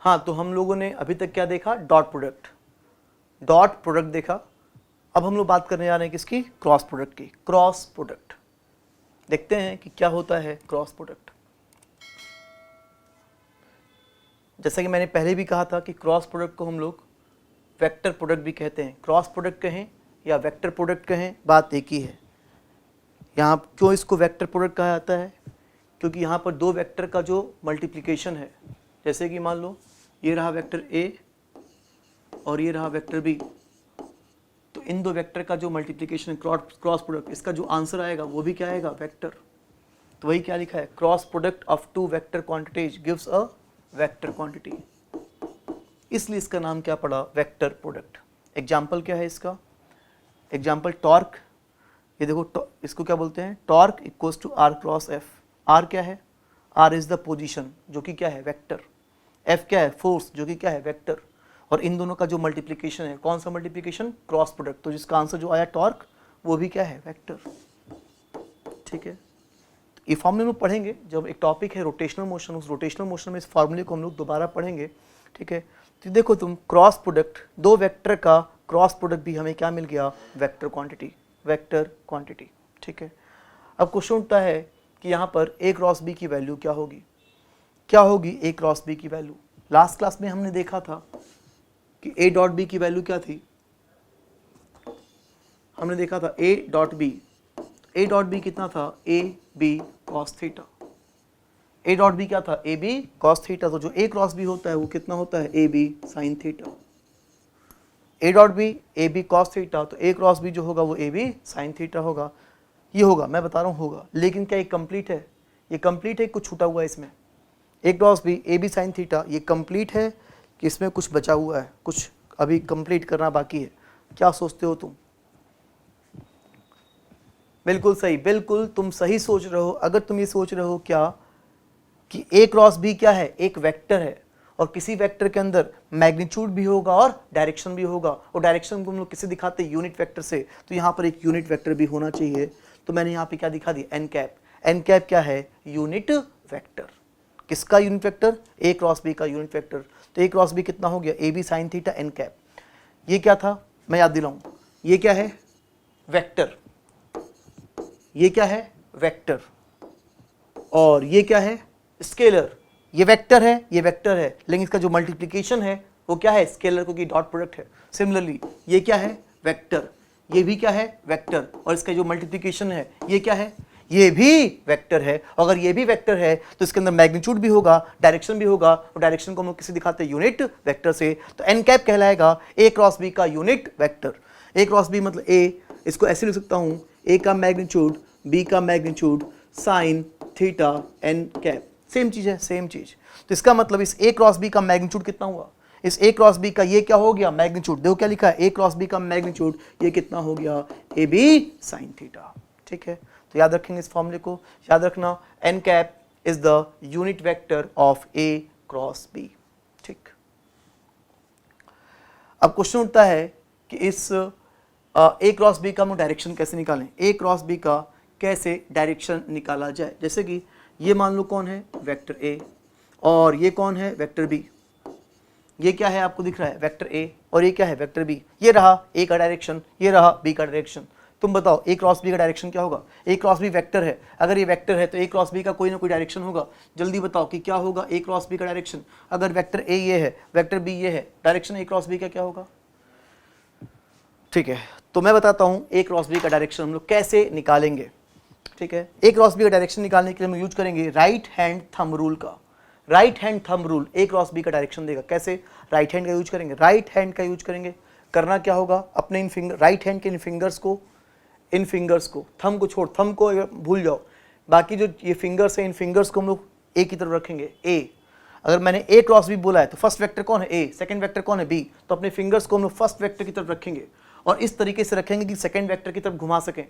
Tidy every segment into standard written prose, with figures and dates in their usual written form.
हाँ, तो हम लोगों ने अभी तक क्या देखा? डॉट प्रोडक्ट देखा। अब हम लोग बात करने जा रहे हैं किसकी? क्रॉस प्रोडक्ट की। क्रॉस प्रोडक्ट देखते हैं कि क्या होता है क्रॉस प्रोडक्ट। जैसा कि मैंने पहले भी कहा था कि क्रॉस प्रोडक्ट को हम लोग वेक्टर प्रोडक्ट भी कहते हैं। क्रॉस प्रोडक्ट कहें या वेक्टर प्रोडक्ट कहें, बात एक ही है। यहाँ क्यों इसको वेक्टर प्रोडक्ट कहा जाता है? क्योंकि यहाँ पर दो वेक्टर का जो मल्टीप्लिकेशन है, जैसे कि मान लो ये रहा वेक्टर ए और ये रहा वेक्टर बी, तो इन दो वेक्टर का जो मल्टीप्लिकेशन क्रॉस प्रोडक्ट, इसका जो आंसर आएगा वो भी क्या आएगा? वेक्टर। तो वही क्या लिखा है? Cross product of two vector quantities gives a vector quantity. इसलिए इसका नाम क्या पड़ा? Vector product. एग्जाम्पल क्या है इसका? Example torque. ये देखो, इसको क्या बोलते हैं? Torque equals to r cross F. R क्या है? आर इज द पोजीशन, जो कि क्या है? वेक्टर। एफ क्या है? फोर्स, जो कि क्या है? वेक्टर। और इन दोनों का जो मल्टीप्लिकेशन है, कौन सा मल्टीप्लिकेशन? Cross product. तो जिसका आंसर जो आया टॉर्क, वो भी क्या है? वेक्टर। ठीक है, तो ये फॉर्मूले में पढ़ेंगे जब एक टॉपिक है रोटेशनल मोशन, उस रोटेशनल मोशन में इस फॉर्मूले को हम लोग दोबारा पढ़ेंगे। ठीक है, तो देखो तुम, क्रॉस प्रोडक्ट, दो वेक्टर का क्रॉस प्रोडक्ट भी हमें क्या मिल गया? Vector quantity. Vector quantity. ठीक है, अब क्वेश्चन उठता है कि यहाँ पर ए क्रॉस बी की वैल्यू क्या होगी? क्या होगी ए क्रॉस बी की वैल्यू? लास्ट क्लास में हमने देखा था कि ए डॉट बी की वैल्यू क्या थी? हमने देखा था A dot B. A dot B कितना था? A B cos theta. A dot B क्या था? A B cos theta. तो जो ए क्रॉस बी होता है वो कितना होता है? A B sine theta. A dot B A B cos theta, तो ए क्रॉस बी जो होगा वो ए बी साइन थीटा होगा। ये होगा, मैं बता रहा हूँ होगा, लेकिन क्या ये कंप्लीट है? ये कंप्लीट है, कुछ छूटा हुआ है इसमें? A cross B A B sine theta ये कंप्लीट है कि इसमें कुछ बचा हुआ है, कुछ अभी कंप्लीट करना बाकी है? क्या सोचते हो तुम? बिल्कुल सही, बिल्कुल तुम सही सोच रहे हो। अगर तुम ये सोच रहे हो क्या कि ए क्रॉस बी क्या है? एक वेक्टर है, और किसी वेक्टर के अंदर मैग्नीट्यूड भी होगा और डायरेक्शन भी होगा, और डायरेक्शन को हम लोग किससे दिखाते हैं? यूनिट वेक्टर से। तो यहाँ पर एक यूनिट वेक्टर भी होना चाहिए। तो मैंने यहाँ पे क्या दिखा दिया? N cap. एन कैप क्या है? Unit vector. किसका unit vector? A cross B का यूनिट वेक्टर। तो ए क्रॉस बी कितना हो गया? A B sine theta N cap. ये क्या था? मैं याद दिलाऊं, ये क्या है? वेक्टर। ये क्या है? वेक्टर। और ये क्या है? स्केलर। ये वेक्टर है, ये वेक्टर है, लेकिन इसका जो मल्टीप्लिकेशन है वो क्या है? स्केलर, क्योंकि डॉट प्रोडक्ट है। सिमिलरली ये क्या है? वेक्टर। ये भी क्या है? वेक्टर। और इसका जो मल्टीप्लिकेशन है ये क्या है? ये भी वेक्टर है। अगर ये भी वेक्टर है तो इसके अंदर मैग्नीट्यूड भी होगा, डायरेक्शन भी होगा, और डायरेक्शन को हम लोग किसे दिखाते हैं? यूनिट वेक्टर से। तो एन कैप कहलाएगा ए क्रॉस बी का unit vector. A cross B मतलब ए, इसको ऐसे लिख सकता हूं, ए का मैग्नीट्यूड, बी का magnitude, sine theta N cap. Same चीज है, सेम चीज। तो इसका मतलब इस ए क्रॉस बी का मैग्नीट्यूड कितना हुआ? इस ए क्रॉस बी का ये क्या हो गया? मैग्नीट्यूड। देखो क्या लिखा है? ए क्रॉस बी का मैग्नीट्यूड ये कितना हो गया? A B sine theta. ठीक है, तो याद रखेंगे इस फॉर्मूले को। याद रखना, n cap is the unit vector of A cross B. ठीक, अब क्वेश्चन उठता है कि इस ए क्रॉस बी का हम डायरेक्शन कैसे निकालें? ए क्रॉस बी का कैसे डायरेक्शन निकाला जाए? जैसे कि ये मान लो कौन है? वेक्टर ए, और ये कौन है? Vector B. ये क्या है? आपको दिख रहा है? वेक्टर ए, और ये क्या है? Vector B. ये रहा ए का डायरेक्शन, ये रहा बी का डायरेक्शन। तुम बताओ ए क्रॉस बी का डायरेक्शन क्या होगा? ए क्रॉस बी वेक्टर है, अगर ये वेक्टर है तो ए क्रॉस बी का कोई ना कोई डायरेक्शन होगा। जल्दी बताओ कि क्या होगा ए क्रॉस बी का डायरेक्शन? अगर वेक्टर ए ये है, वेक्टर बी ये है, डायरेक्शन ए क्रॉस बी का क्या होगा? ठीक है, तो मैं बताता हूं ए क्रॉस बी का डायरेक्शन हम लोग कैसे निकालेंगे। ठीक है, ए क्रॉस बी का डायरेक्शन निकालने के लिए हम यूज करेंगे राइट हैंड थंब रूल का। राइट हैंड थंब रूल ए क्रॉस बी का डायरेक्शन देगा। कैसे? राइट हैंड का यूज करेंगे, राइट हैंड का यूज करेंगे। करना क्या होगा? अपने इन फिंगर, राइट हैंड के इन फिंगर्स को, थंब को छोड़, थंब को भूल जाओ, बाकी जो ये फिंगर्स है इन फिंगर्स को हम लोग ए की तरफ रखेंगे। ए, अगर मैंने ए क्रॉस बी बोला है तो फर्स्ट वेक्टर कौन है? ए, सेकंड वेक्टर कौन है? बी। तो अपने फिंगर्स को हम लोग फर्स्ट वेक्टर की तरफ रखेंगे, और इस तरीके से रखेंगे कि सेकंड वेक्टर की तरफ घुमा सकें।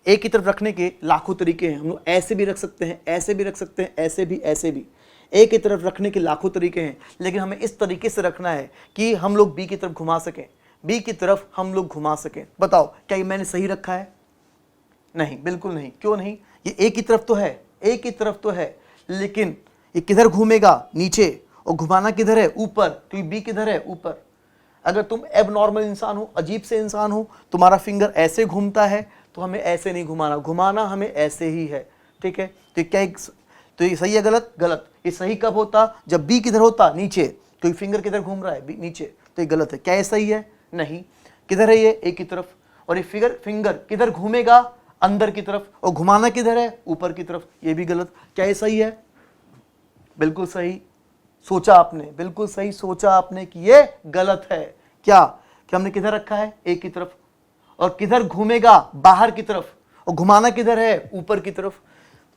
ए की तरफ रखने के लाखों तरीके हैं, हम लोग ऐसे भी रख सकते हैं, ऐसे भी रख सकते हैं, ऐसे भी, ऐसे भी। ए की तरफ रखने के लाखों तरीके हैं, लेकिन हमें इस तरीके से रखना है कि हम लोग बी की तरफ घुमा सकें, बी की तरफ हम लोग घुमा सकें। बताओ क्या ये मैंने सही रखा है? नहीं, बिल्कुल नहीं। क्यों नहीं? ये ए की तरफ तो है, ए की तरफ तो है, लेकिन ये किधर घूमेगा? नीचे। और घुमाना किधर है, ऊपर, क्योंकि बी किधर है, ऊपर। अगर तुम एबनॉर्मल इंसान हो, अजीब से इंसान हो, तुम्हारा फिंगर ऐसे घूमता है तो हमें ऐसे नहीं घुमाना, घुमाना हमें ऐसे ही है, ठीक है। तो क्या तो ये सही है गलत, गलत। ये सही कब होता, जब बी किधर होता, नीचे, तो फिंगर किधर घूम रहा है, नीचे, तो ये गलत है। क्या ये सही है, नहीं। किधर है ये, ए की तरफ, और ये फिंगर किधर घूमेगा, अंदर की तरफ, और घुमाना किधर है, ऊपर की तरफ, ये भी गलत। क्या ये सही है, बिल्कुल सही सोचा आपने, बिल्कुल सही सोचा आपने कि ये गलत है। क्या कि हमने किधर रखा है, ए की तरफ, और किधर घूमेगा, बाहर की तरफ, और घुमाना किधर है, ऊपर की तरफ।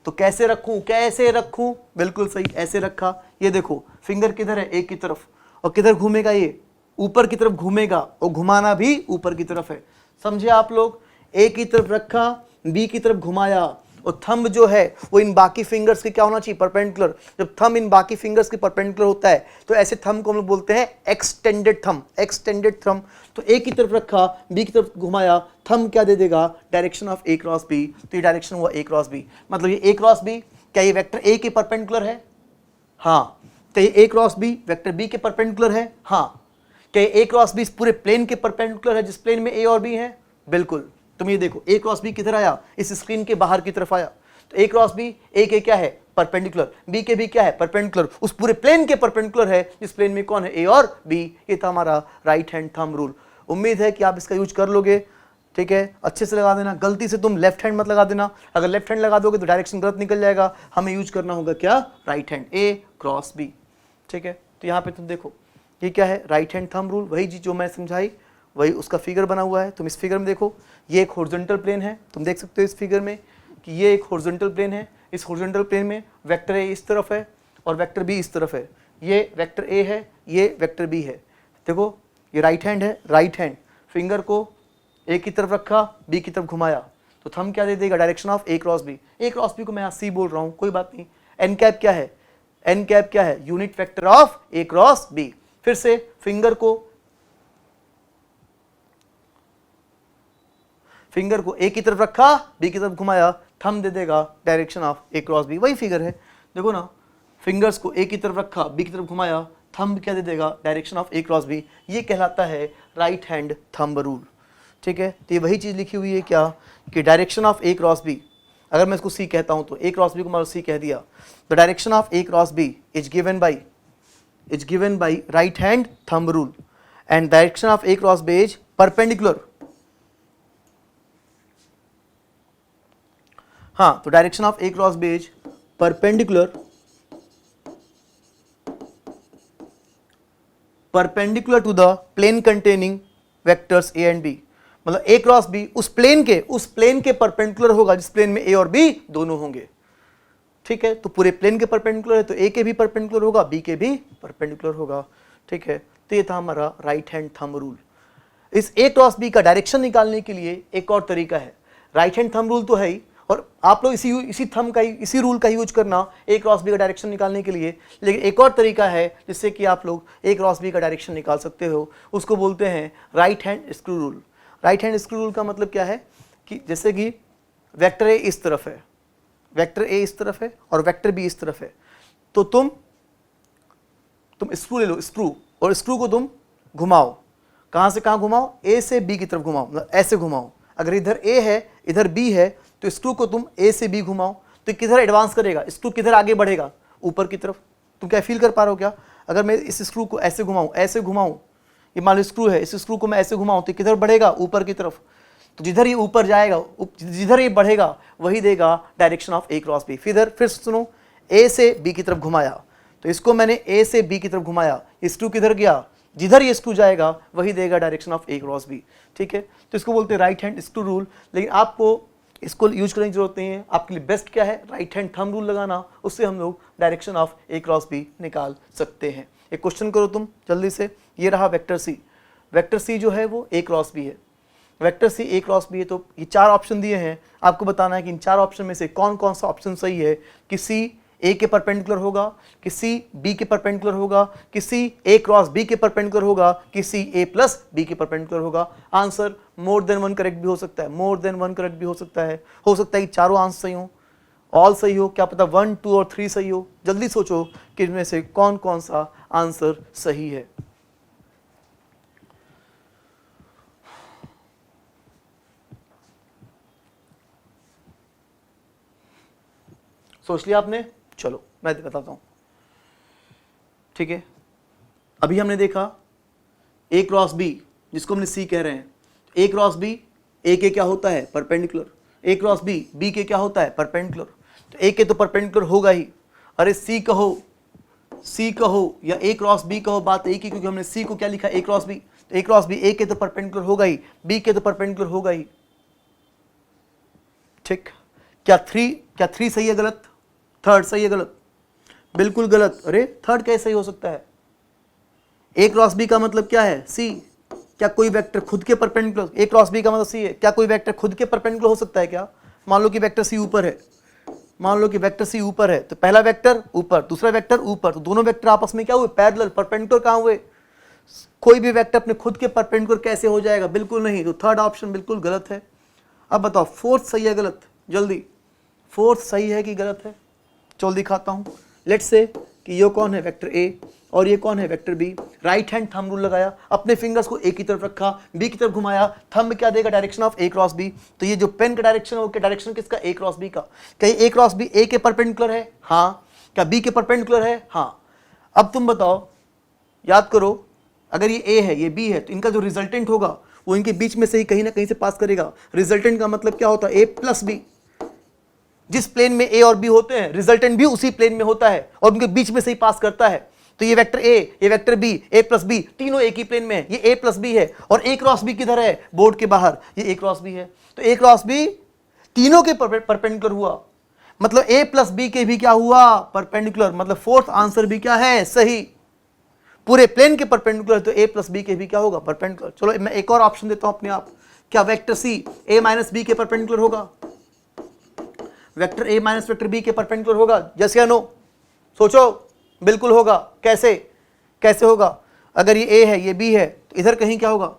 तो कैसे रखूं, कैसे रखूं, बिल्कुल सही, ऐसे रखा। ये देखो फिंगर किधर है, ए की तरफ, और किधर घूमेगा, ये ऊपर की तरफ घूमेगा, और घुमाना भी ऊपर की तरफ है। समझे आप लोग, ए की तरफ रखा, बी की तरफ घुमाया, और थंब जो है वो इन बाकी फिंगर्स के क्या होना चाहिए, परपेंडिकुलर। जब थंब इन बाकी फिंगर्स के परपेंडिकुलर होता है तो ऐसे थंब को हम लोग बोलते हैं एक्सटेंडेड थंब, एक्सटेंडेड थंब। तो ए की तरफ रखा, बी की तरफ घुमाया, थंब क्या दे देगा, direction of A cross B. तो ये डायरेक्शन हुआ ए क्रॉस बी, मतलब ये ए क्रॉस बी, क्या ये वेक्टर ए के परपेंडिकुलर है, हाँ। क्या ये ए क्रॉस बी वेक्टर बी के परपेंडिकुलर है, हाँ। क्या ये ए क्रॉस बी इस पूरे प्लेन के परपेंडिकुलर है जिस प्लेन में ए और बी है, बिल्कुल। तुम ये देखो ए क्रॉस बी किधर आया, इस स्क्रीन के बाहर की तरफ आया, तो ए क्रॉस बी ए के क्या है, परपेंडिकुलर, बी के भी क्या है, परपेंडिकुलर, उस पूरे प्लेन के परपेंडिकुलर है जिस प्लेन में कौन है, ए और बी। ये था हमारा राइट हैंड थंब रूल। उम्मीद है कि आप इसका यूज कर लोगे, ठीक है। अच्छे से लगा देना, गलती से तुम लेफ्ट हैंड मत लगा देना। अगर लेफ्ट हैंड लगा दोगे तो डायरेक्शन गलत निकल जाएगा। हमें यूज करना होगा क्या, राइट हैंड, ए क्रॉस बी, ठीक है। तो यहाँ पे तुम देखो ये क्या है, राइट हैंड थंब रूल, वही चीज जो मैं समझाई वही उसका फिगर बना हुआ है। तुम इस फिगर में देखो, ये एक हॉरिजॉन्टल प्लेन है, तुम देख सकते हो इस फिगर में कि ये एक हॉरिजॉन्टल प्लेन है। इस हॉरिजॉन्टल प्लेन में वेक्टर ए इस तरफ है और वेक्टर बी इस तरफ है। ये वेक्टर ए है, ये वेक्टर बी है। देखो ये राइट हैंड है, राइट हैंड, फिंगर को ए की तरफ रखा, बी की तरफ घुमाया, तो थंब क्या दे देगा, direction of A cross B. A cross B को मैं यहाँ सी बोल रहा हूँ, कोई बात नहीं। एन कैप क्या है, एन कैप क्या है, unit vector of A cross B. फिर से फिंगर को ए की तरफ रखा, बी की तरफ घुमाया, थंब दे देगा direction of A cross B. वही फिगर है, देखो ना, फिंगर्स को ए की तरफ रखा, बी की तरफ घुमाया, थंब क्या दे देगा, direction of A cross B. ये कहलाता है राइट हैंड थंब रूल, ठीक है। तो ये वही चीज लिखी हुई है क्या, कि direction of A cross B, अगर मैं इसको सी कहता हूं तो ए क्रॉस बी को मान लो सी कह दिया, the direction of A cross B is given by right hand thumb rule, and direction of A cross B is perpendicular. हाँ, तो direction of A cross B is perpendicular to the plane containing vectors A and B. मतलब A cross B उस plane के perpendicular होगा जिस plane में ए और B दोनों होंगे, ठीक है। तो पूरे प्लेन के परपेंडिकुलर है तो ए के भी परपेंडिकुलर होगा, बी के भी परपेंडिकुलर होगा, ठीक है। तो ये था हमारा राइट हैंड थंब रूल। इस ए क्रॉस बी का डायरेक्शन निकालने के लिए एक और तरीका है, राइट हैंड थंब रूल तो है ही, और आप लोग इसी रूल का यूज करना ए क्रॉस बी का डायरेक्शन निकालने के लिए। लेकिन एक और तरीका है जिससे कि आप लोग ए क्रॉस बी का डायरेक्शन निकाल सकते हो, उसको बोलते हैं right hand screw rule. Right hand screw rule का मतलब क्या है कि जैसे कि वेक्टर ए इस तरफ है, वेक्टर ए इस तरफ है और वेक्टर बी इस तरफ है, तो तुम स्क्रू ले लो, स्क्रू, और स्क्रू को तुम घुमाओ, कहाँ से कहाँ घुमाओ, ए से बी की तरफ घुमाओ, मतलब ऐसे घुमाओ। अगर इधर ए है इधर बी है तो स्क्रू को तुम ए से बी घुमाओ, तो किधर एडवांस करेगा, स्क्रू किधर आगे बढ़ेगा, ऊपर की तरफ। तुम क्या फील कर पा रहे हो क्या, अगर मैं इस स्क्रू को ऐसे घुमाऊं, ऐसे घुमाऊं, ये मान लो स्क्रू है, इस स्क्रू को मैं ऐसे घुमाऊं तो किधर बढ़ेगा, ऊपर की तरफ। तो जिधर ये ऊपर जाएगा, जिधर ये बढ़ेगा वही देगा direction of A cross B. फिर सुनो, ए से बी की तरफ घुमाया, तो इसको मैंने ए से बी की तरफ घुमाया, स्क्रू किधर गया, जिधर ये स्क्रू जाएगा वही देगा direction of A cross B, ठीक है। तो इसको बोलते हैं राइट हैंड स्क्रू रूल। लेकिन आपको इसको यूज करने की जरूरत नहीं है, आपके लिए बेस्ट क्या है, राइट हैंड थंब रूल लगाना, उससे हम लोग direction of A cross B निकाल सकते हैं। एक क्वेश्चन करो तुम जल्दी से, ये रहा वेक्टर सी। वेक्टर सी जो है वो ए क्रॉस बी है, वेक्टर सी ए क्रॉस बी है। तो ये 4 ऑप्शन दिए हैं, आपको बताना है कि इन 4 ऑप्शन में से कौन कौन सा ऑप्शन सही है, कि सी ए के परपेंडिकुलर होगा, कि सी बी के परपेंडिकुलर होगा, कि सी ए क्रॉस बी के परपेंडिकुलर होगा, कि सी ए प्लस बी के परपेंडिकुलर होगा। आंसर मोर देन 1 करेक्ट भी हो सकता है, मोर देन 1 करेक्ट भी हो सकता है कि चारों आंसर सही हो ऑल सही हो, क्या पता 1, 2 और 3 सही हो। जल्दी सोचो कि इनमें से कौन कौन सा आंसर सही है। सोच लिया आपने? चलो मैं बताता हूं। ठीक है, अभी हमने देखा ए क्रॉस बी, जिसको हमने सी कह रहे हैं। ए क्रॉस बी, ए के क्या होता है? परपेंडिकुलर। ए क्रॉस बी, बी के क्या होता है? परपेंडिकुलर। तो ए के तो परपेंडिकुलर होगा ही। अरे सी कहो या ए क्रॉस बी कहो, बात एक ही, क्योंकि हमने सी को क्या लिखा? ए क्रॉस बी। तो ए क्रॉस बी, ए के तो परपेंडिकुलर होगा ही, बी के तो परपेंडिकुलर होगा ही। ठीक, क्या थ्री सही है गलत? थर्ड सही है गलत? बिल्कुल गलत। अरे थर्ड कैसे सही हो सकता है? ए क्रॉस बी का मतलब क्या है? सी। क्या कोई वेक्टर खुद के परपेंडिकुलर, ए क्रॉस बी का मतलब सी है, क्या कोई वेक्टर खुद के परपेंडिकुलर हो सकता है क्या? मान लो कि वेक्टर सी ऊपर है, मान लो कि वेक्टर सी ऊपर है, तो पहला वेक्टर ऊपर, दूसरा वेक्टर ऊपर, तो दोनों वेक्टर आपस में क्या हुए? पैरेलल। परपेंडिकुलर कहां हुए? कोई भी वेक्टर अपने खुद के परपेंडिकुलर कैसे हो जाएगा? बिल्कुल नहीं। तो थर्ड ऑप्शन बिल्कुल गलत है। अब बताओ फोर्थ सही है गलत? जल्दी, फोर्थ सही है कि गलत है? चलो दिखाता हूं। लेट्स से कि ये कौन है? वेक्टर ए, और ये कौन है? Vector B. Right hand thumb rule लगाया, अपने फिंगर्स को ए की तरफ रखा, बी की तरफ घुमाया, थंब क्या देगा? Direction of A cross B. तो ये जो पेन का डायरेक्शन है वो डायरेक्शन किसका? ए क्रॉस बी का। क्या ए क्रॉस बी ए के परपेंडिकुलर है? हाँ। क्या बी के परपेंडिकुलर है? हाँ। अब तुम बताओ, याद करो, अगर ये ए है, ये बी है, तो इनका जो रिजल्टेंट होगा वो इनके बीच में से ही कहीं ना कहीं से पास करेगा। रिजल्टेंट का मतलब क्या होता है? ए प्लस बी। जिस प्लेन में ए और बी होते हैं, रिजल्टेंट भी उसी प्लेन में होता है और उनके बीच में से ही पास करता है। तो ये वेक्टर ए, ये वेक्टर बी, ए प्लस बी, तीनों एक ही प्लेन में है। ये ए प्लस बी है, और ए क्रॉस बी किधर है? बोर्ड के बाहर। ये ए क्रॉस बी है, तो ए क्रॉस बी तीनों के परपेंडिकुलर हुआ, मतलब ए प्लस बी के भी क्या हुआ? परपेंडिकुलर। मतलब फोर्थ आंसर भी क्या है? सही। पूरे प्लेन के परपेंडिकुलर, तो ए प्लस बी के भी क्या होगा? परपेंडिकुलर। चलो मैं एक और ऑप्शन देता हूं अपने आप। क्या vector C A minus B के परपेंडिकुलर होगा? Vector A minus vector B के परपेंडिकुलर होगा? यस या नो? सोचो। बिल्कुल होगा। कैसे? कैसे होगा? अगर ये ए है, ये बी है, तो इधर कहीं क्या होगा?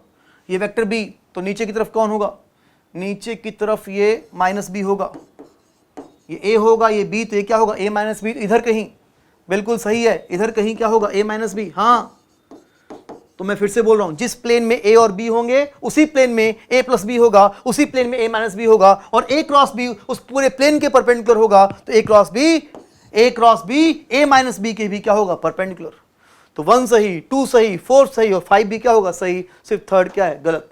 ये वेक्टर बी, तो नीचे की तरफ कौन होगा? नीचे की तरफ ये माइनस बी होगा। ये ए होगा, ये बी, तो ये क्या होगा? ए माइनस बी। इधर कहीं, बिल्कुल सही है, इधर कहीं क्या होगा? ए माइनस बी। हाँ, तो मैं फिर से बोल रहा हूं, जिस प्लेन में ए और बी होंगे उसी प्लेन में ए प्लस बी होगा, उसी प्लेन में ए माइनस बी होगा, और ए क्रॉस बी उस पूरे प्लेन के परपेंडिकुलर होगा। तो A cross B A minus B के भी क्या होगा? परपेंडिकुलर। तो 1 सही, 2 सही, 4 सही, और 5 भी क्या होगा? सही। सिर्फ थर्ड क्या है? गलत।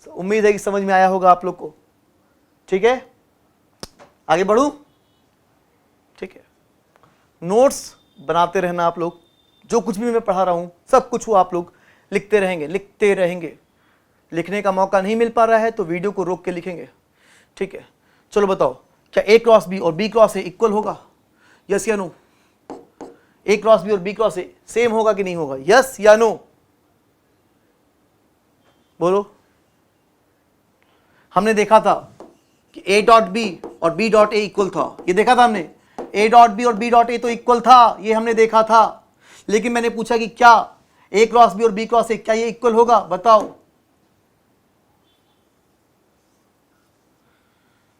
उम्मीद है कि समझ में आया होगा आप लोग को। ठीक है, आगे बढ़ू? ठीक है, नोट्स बनाते रहना आप लोग। जो कुछ भी मैं पढ़ा रहा हूं सब कुछ वो आप लोग लिखते रहेंगे। लिखने का मौका नहीं मिल पा रहा है तो वीडियो को रोक के लिखेंगे। ठीक है, चलो बताओ, क्या ए क्रॉस बी और बी क्रॉस ए इक्वल होगा? यस या नो? ए क्रॉस बी और बी क्रॉस ए सेम होगा कि नहीं होगा? यस या नो? बोलो। हमने देखा था कि ए डॉट बी और बी डॉट ए इक्वल था। ये देखा था हमने, ए डॉट बी और बी डॉट ए तो इक्वल था, ये हमने देखा था। लेकिन मैंने पूछा कि क्या ए क्रॉस बी और बी क्रॉस ए क्या ये इक्वल होगा? बताओ।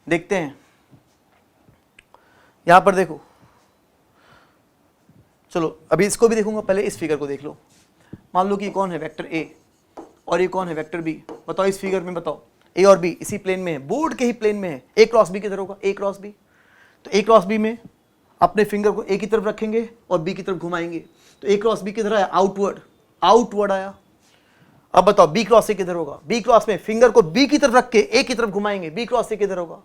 देखते हैं, यहां पर देखो। चलो अभी इसको भी देखूंगा, पहले इस फिगर को देख लो। मान लो कि कौन है? वेक्टर ए, और ये कौन है? Vector B. बताओ इस फिगर में, बताओ ए और बी इसी प्लेन में है, बोर्ड के ही प्लेन में है। ए क्रॉस बी किधर होगा? ए क्रॉस बी। तो ए क्रॉस बी में अपने फिंगर को ए की तरफ रखेंगे और बी की तरफ घुमाएंगे, तो ए क्रॉस बी किधर आया? आउटवर्ड आया। अब बताओ बी क्रॉस ए किधर होगा? बी क्रॉस में फिंगर को बी की तरफ रख के ए की तरफ घुमाएंगे, बी क्रॉस ए किधर होगा?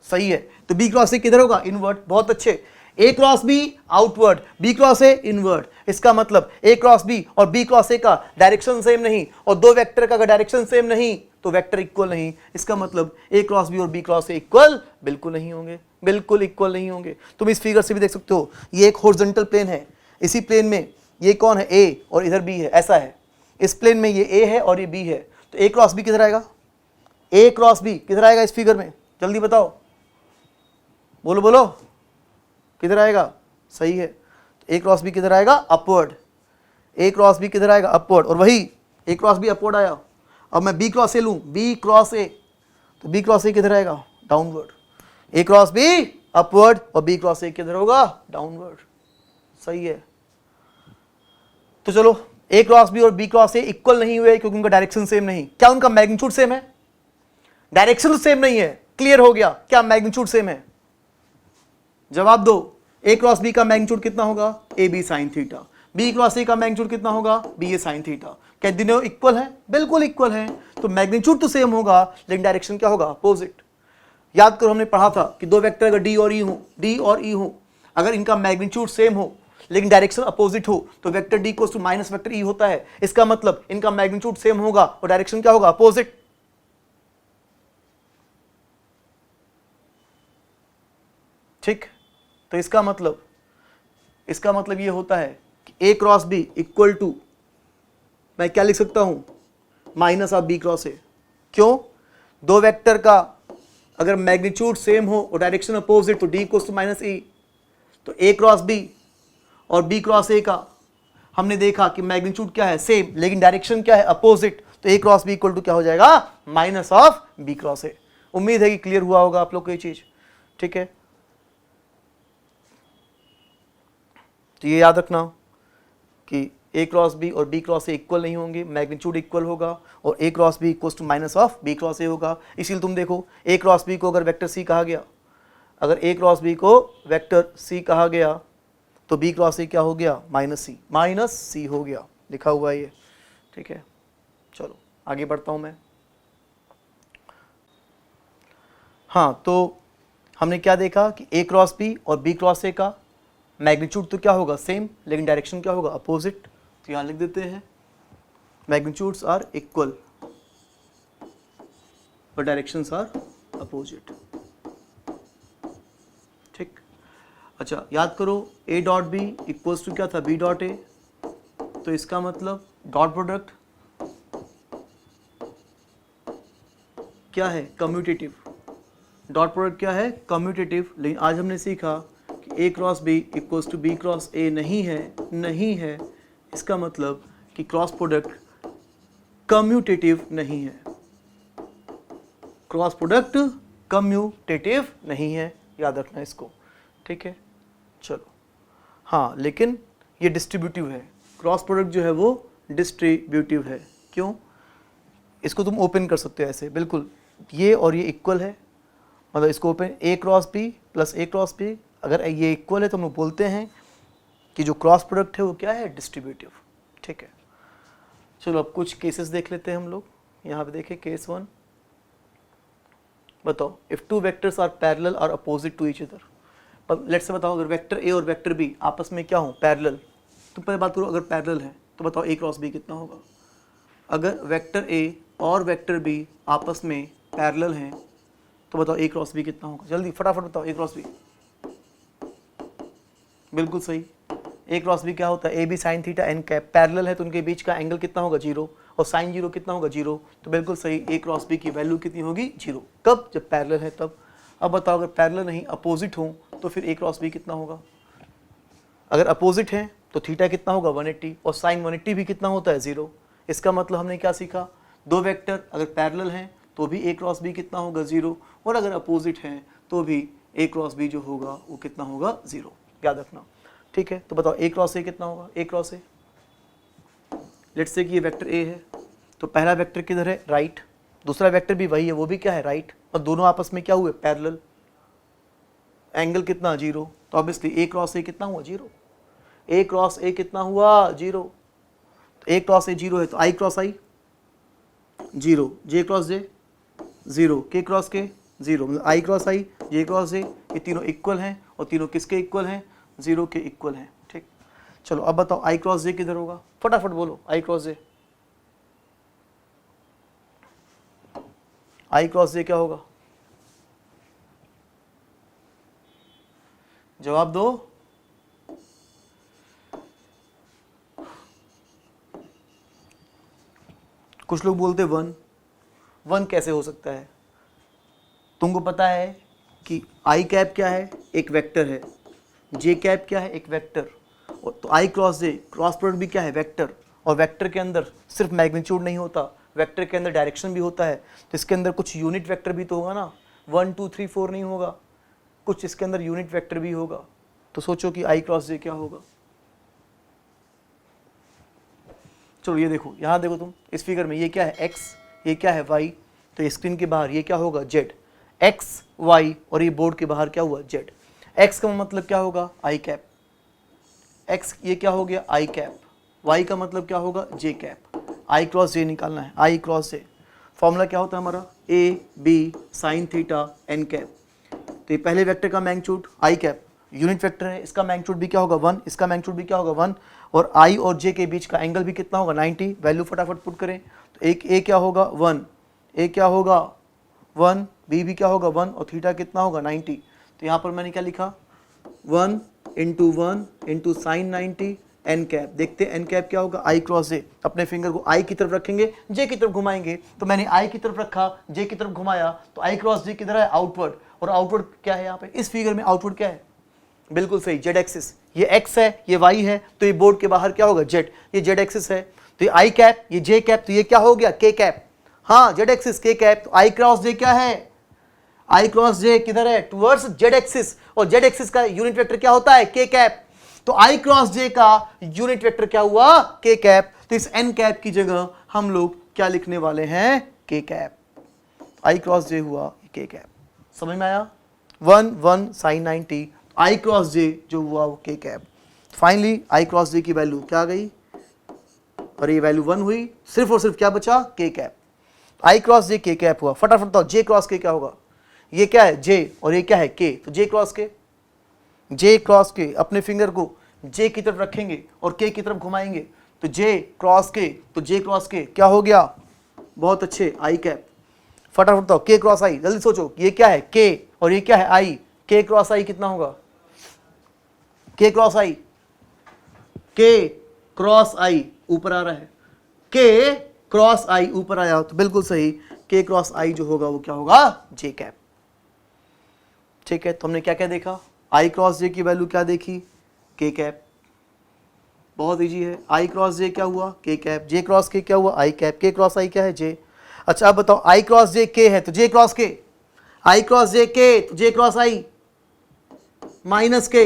सही है, तो बी क्रॉस ए किधर होगा? इनवर्ट। बहुत अच्छे। A cross B outward, B cross A invert. इसका मतलब ए क्रॉस बी और बी क्रॉस ए का डायरेक्शन सेम नहीं, और दो वेक्टर का अगर डायरेक्शन सेम नहीं तो वेक्टर इक्वल नहीं। इसका मतलब ए क्रॉस बी और बी क्रॉस ए इक्वल बिल्कुल नहीं होंगे, बिल्कुल इक्वल नहीं होंगे। तुम इस फिगर से भी देख सकते हो, ये एक हॉरिजॉन्टल प्लेन है, इसी प्लेन में ये कौन है? ए, और इधर बी है, ऐसा है। इस प्लेन में ये ए है और ये बी है, तो ए क्रॉस बी किधर आएगा? ए क्रॉस बी किधर आएगा इस फिगर में? जल्दी बताओ, बोलो बोलो, किधर आएगा? सही है, तो ए क्रॉस बी किधर आएगा? अपवर्ड। ए क्रॉस बी किधर आएगा? अपवर्ड। और वही ए क्रॉस बी अपवर्ड आया। अब मैं बी क्रॉस ए लूं, बी क्रॉस ए, तो बी क्रॉस ए किधर आएगा? Downward. A cross be upward और बी क्रॉस ए किधर होगा, डाउनवर्ड। सही है। तो चलो ए क्रॉस बी और बी क्रॉस ए इक्वल नहीं हुए क्योंकि उनका डायरेक्शन सेम नहीं। क्या उनका मैग्नीट्यूड सेम है? डायरेक्शन तो सेम नहीं है, क्लियर हो गया। क्या मैग्नीट्यूड सेम है? जवाब दो। ए क्रॉस बी का मैग्नीट्यूड कितना होगा, A B sine theta. B cross A का मैग्नीट्यूड कितना होगा, बी ए साइन थीटा। क्या दोनों इक्वल है? बिल्कुल इक्वल है। तो मैग्नीट्यूड तो सेम होगा लेकिन डायरेक्शन क्या होगा, अपोजिट। याद करो हमने पढ़ा था कि दो वेक्टर अगर डी और ई हो, अगर इनका मैग्नीट्यूड सेम हो लेकिन डायरेक्शन अपोजिट हो तो vector D equals to minus vector E होता है। इसका मतलब इनका मैग्नीट्यूड सेम होगा और डायरेक्शन क्या होगा, अपोजिट। ठीक। तो इसका मतलब ये होता है कि A cross B equal to, मैं क्या लिख सकता हूं, minus of B cross A. क्यों? दो वेक्टर का अगर मैग्नीट्यूड सेम हो और डायरेक्शन अपोजिट तो D equals to minus E. तो ए क्रॉस बी और बी क्रॉस ए का हमने देखा कि मैग्नीट्यूड क्या है, सेम, लेकिन डायरेक्शन क्या है, अपोजिट। तो A cross B equal to क्या हो जाएगा, minus of B cross A. उम्मीद है कि क्लियर हुआ होगा आप लोग को ये चीज। ठीक है, तो ये याद रखना कि ए क्रॉस बी और बी क्रॉस ए इक्वल नहीं होंगे, मैग्नीट्यूड इक्वल होगा और A cross B equals to minus of B cross A होगा। इसीलिए तुम देखो ए क्रॉस बी को अगर वेक्टर सी कहा गया, अगर ए क्रॉस बी को वेक्टर सी कहा गया तो बी क्रॉस ए क्या हो गया, माइनस सी हो गया, लिखा हुआ है ये। ठीक है, चलो आगे बढ़ता हूं मैं। हाँ, तो हमने क्या देखा कि ए क्रॉस बी और बी क्रॉस ए का मैग्नीट्यूड तो क्या होगा, सेम, लेकिन डायरेक्शन क्या होगा, अपोजिट। तो यहां लिख देते हैं मैग्नीट्यूड्स आर इक्वल और डायरेक्शंस आर अपोजिट। ठीक। अच्छा, याद करो A dot B equals to क्या था, बी डॉट ए। तो इसका मतलब डॉट प्रोडक्ट क्या है, कम्यूटेटिव। डॉट प्रोडक्ट क्या है, कम्यूटेटिव। लेकिन आज हमने सीखा कि A cross B equals to B cross A नहीं है। इसका मतलब कि क्रॉस प्रोडक्ट कम्यूटेटिव नहीं है। क्रॉस प्रोडक्ट कम्यूटेटिव नहीं है, याद रखना इसको। ठीक है, चलो। हाँ, लेकिन ये डिस्ट्रीब्यूटिव है। क्रॉस प्रोडक्ट जो है वो डिस्ट्रीब्यूटिव है। क्यों? इसको तुम ओपन कर सकते हो ऐसे, बिल्कुल ये और ये इक्वल है, मतलब इसको ओपन ए क्रॉस बी प्लस ए क्रॉस बी, अगर ये इक्वल है तो हम लोग बोलते हैं कि जो क्रॉस प्रोडक्ट है वो क्या है, डिस्ट्रीब्यूटिव। ठीक है, चलो अब कुछ केसेस देख लेते हैं हम लोग। यहाँ पे देखें केस 1। बताओ, if two vectors are parallel और opposite to each other. Let's say बताओ अगर वेक्टर ए और वेक्टर बी आपस में क्या हो, पैरेलल। तो पहले बात करो, अगर पैरेलल है तो बताओ ए क्रॉस बी कितना होगा। अगर वेक्टर ए और वेक्टर बी आपस में पैरेलल हैं तो बताओ ए क्रॉस बी कितना होगा। जल्दी फटाफट बताओ, ए क्रॉस बी। बिल्कुल सही, ए क्रॉस बी क्या होता है, A B sine theta N cap. Parallel है तो उनके बीच का एंगल कितना होगा, 0, और साइन 0 कितना होगा, 0। तो बिल्कुल सही, ए क्रॉस बी की वैल्यू कितनी होगी, 0। कब? जब पैरेलल है तब। अब बताओ अगर पैरेलल नहीं अपोजिट हो तो फिर ए क्रॉस बी कितना होगा। अगर अपोजिट है तो थीटा कितना होगा, 180, और साइन 180 भी कितना होता है, 0। इसका मतलब हमने क्या सीखा, दो वेक्टर अगर पैरेलल हैं तो भी ए क्रॉस बी कितना होगा, 0, और अगर अपोजिट हैं तो भी ए क्रॉस बी जो होगा वो कितना होगा, 0। याद रखना। ठीक है, तो बताओ ए क्रॉस ए कितना होगा। ए क्रॉस ए, लेट्स से कि ये वेक्टर ए है तो पहला वेक्टर किधर है, राइट। दूसरा वेक्टर भी वही है, वो भी क्या है, राइट। और दोनों आपस में क्या हुए, पैरेलल। एंगल कितना, 0। तो ऑब्वियसली ए क्रॉस ए कितना हुआ, 0। ए क्रॉस ए कितना हुआ, 0। तो ए क्रॉस ए 0 है तो आई क्रॉस आई 0, जे क्रॉस जे 0, के क्रॉस के 0, मतलब आई क्रॉस आई, जे क्रॉस जे, ये तीनों इक्वल हैं और तीनों किसके इक्वल हैं, 0 के इक्वल हैं। ठीक, चलो अब बताओ आई क्रॉस जे किधर होगा, फटाफट बोलो, आई क्रॉस जे। आई क्रॉस जे क्या होगा, जवाब दो। कुछ लोग बोलते 1 कैसे हो सकता है। तुमको पता है कि आई कैप क्या है, एक वेक्टर है, जे कैप क्या है, एक वेक्टर, और तो आई क्रॉस जे, क्रॉस प्रोडक्ट भी क्या है, वेक्टर। और वेक्टर के अंदर सिर्फ मैग्नीट्यूड नहीं होता, वेक्टर के अंदर डायरेक्शन भी होता है। तो इसके अंदर कुछ यूनिट वेक्टर भी तो होगा ना, 1 2 3 4 नहीं होगा, कुछ इसके अंदर यूनिट वेक्टर भी होगा। तो सोचो कि आई क्रॉस जे क्या होगा। चलो ये देखो, यहाँ देखो तुम इस फिगर में, ये क्या है x, ये क्या है y, तो ये स्क्रीन के बाहर ये क्या होगा z, x y, और ये बोर्ड के बाहर क्या हुआ z। x का मतलब क्या होगा i कैप, x ये क्या हो गया i कैप, y का मतलब क्या होगा j cap, i cross j निकालना है, i क्रॉस j। फॉर्मूला क्या होता है हमारा a b sine theta n cap. तो ये पहले वेक्टर का magnitude i cap unit vector है, इसका मैग्नीट्यूड भी क्या होगा 1, इसका मैग्नीट्यूड भी क्या होगा 1, और i और j के बीच का एंगल भी कितना होगा 90। वैल्यू फटाफट पुट करें तो एक a क्या होगा 1, a क्या होगा 1, b भी क्या होगा 1, और थीटा कितना होगा 90। तो यहाँ पर मैंने क्या लिखा 1 इंटू साइन 90 एन कैप। देखते हैं एन कैप क्या होगा आई क्रॉस जे। अपने फिंगर को आई की तरफ रखेंगे, जे की तरफ घुमाएंगे, तो मैंने आई की तरफ रखा, जे की तरफ घुमाया, तो आई क्रॉस जे किधर है आउटवर्ड, और आउटवर्ड क्या है यहाँ पे इस फिगर में आउटवर्ड क्या है, बिल्कुल सही जेड एक्सिस। ये x है, ये y है, तो ये बोर्ड के बाहर क्या होगा z, ये जेड एक्सिस है, तो ये आई कैप, ये जे कैप, तो ये क्या हो गया k कैप। हाँ जेड एक्सिस k कैप, तो आई क्रॉस जे क्या है, आई क्रॉस जे किधर है टुवर्ड्स जेड एक्सिस, और जेड एक्सिस का यूनिट वेक्टर क्या होता है k कैप। तो आई क्रॉस जे का यूनिट वेक्टर क्या हुआ k कैप। तो इस n कैप की जगह हम लोग क्या लिखने वाले हैं k कैप, आई क्रॉस जे हुआ k कैप। समझ में आया, 1 1 साइन 90, आई क्रॉस जे जो हुआ वो k cap. Finally I cross J की वैल्यू क्या आ गई, और ये वैल्यू 1 हुई, सिर्फ और सिर्फ क्या बचा k कैप। आई क्रॉस जे k कैप हुआ। फटाफट तो j क्रॉस k क्या होगा, ये क्या है j और ये क्या है k, तो j cross k, j cross k, अपने फिंगर को j की तरफ रखेंगे और k की तरफ घुमाएंगे, तो j क्रॉस k, तो j क्रॉस k क्या हो गया, बहुत अच्छे आई कैप। फटाफट तो k क्रॉस i, जल्दी सोचो ये क्या है k और ये क्या है i, k क्रॉस i कितना होगा, k cross i, k cross i ऊपर आ रहा है, k क्रॉस i ऊपर आया, तो बिल्कुल सही k क्रॉस i जो होगा वो क्या होगा j कैप। ठीक है, तो हमने क्या क्या देखा, i क्रॉस j की वैल्यू क्या देखी k कैप, बहुत इजी है, i क्रॉस j क्या हुआ k cap, j cross k क्या हुआ i cap, k cross i क्या है j। अच्छा अब बताओ i क्रॉस j k है तो j cross k, i cross j k तो j cross i minus k,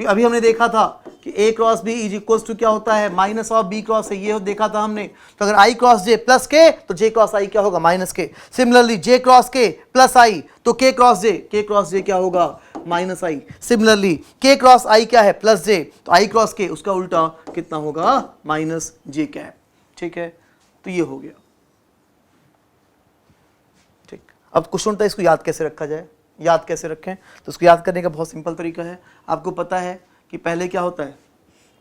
कि अभी हमने देखा था कि a cross b is equals to क्या होता है minus of b cross a, ये देखा था हमने। तो अगर i cross j plus k तो j क्रॉस i क्या होगा minus k। Similarly j cross k plus i तो k क्रॉस j क्या होगा minus i। Similarly k cross i क्या है प्लस j, तो i क्रॉस k उसका उल्टा कितना होगा माइनस j कैप। ठीक है, तो ये हो गया। ठीक, अब क्वेश्चन था इसको याद कैसे रखा जाए, याद कैसे रखें, तो उसको याद करने का बहुत सिंपल तरीका है। आपको पता है कि पहले क्या होता है,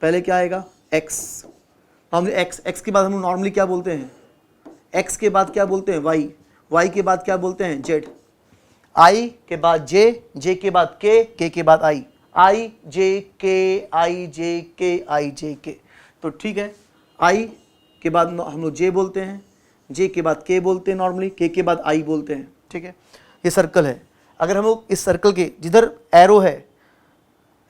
पहले क्या आएगा x, नॉर्मली x के बाद हम नॉर्मली क्या बोलते हैं, x के बाद क्या बोलते हैं y के बाद क्या बोलते हैं z, i के बाद j के बाद k के बाद i j k। तो ठीक है, i के बाद हम लोग j बोलते हैं, j के बाद k बोलते हैं नॉर्मली, k के बाद i बोलते हैं। ठीक है, ये सर्कल है। अगर हम लोग इस सर्कल के जिधर एरो है,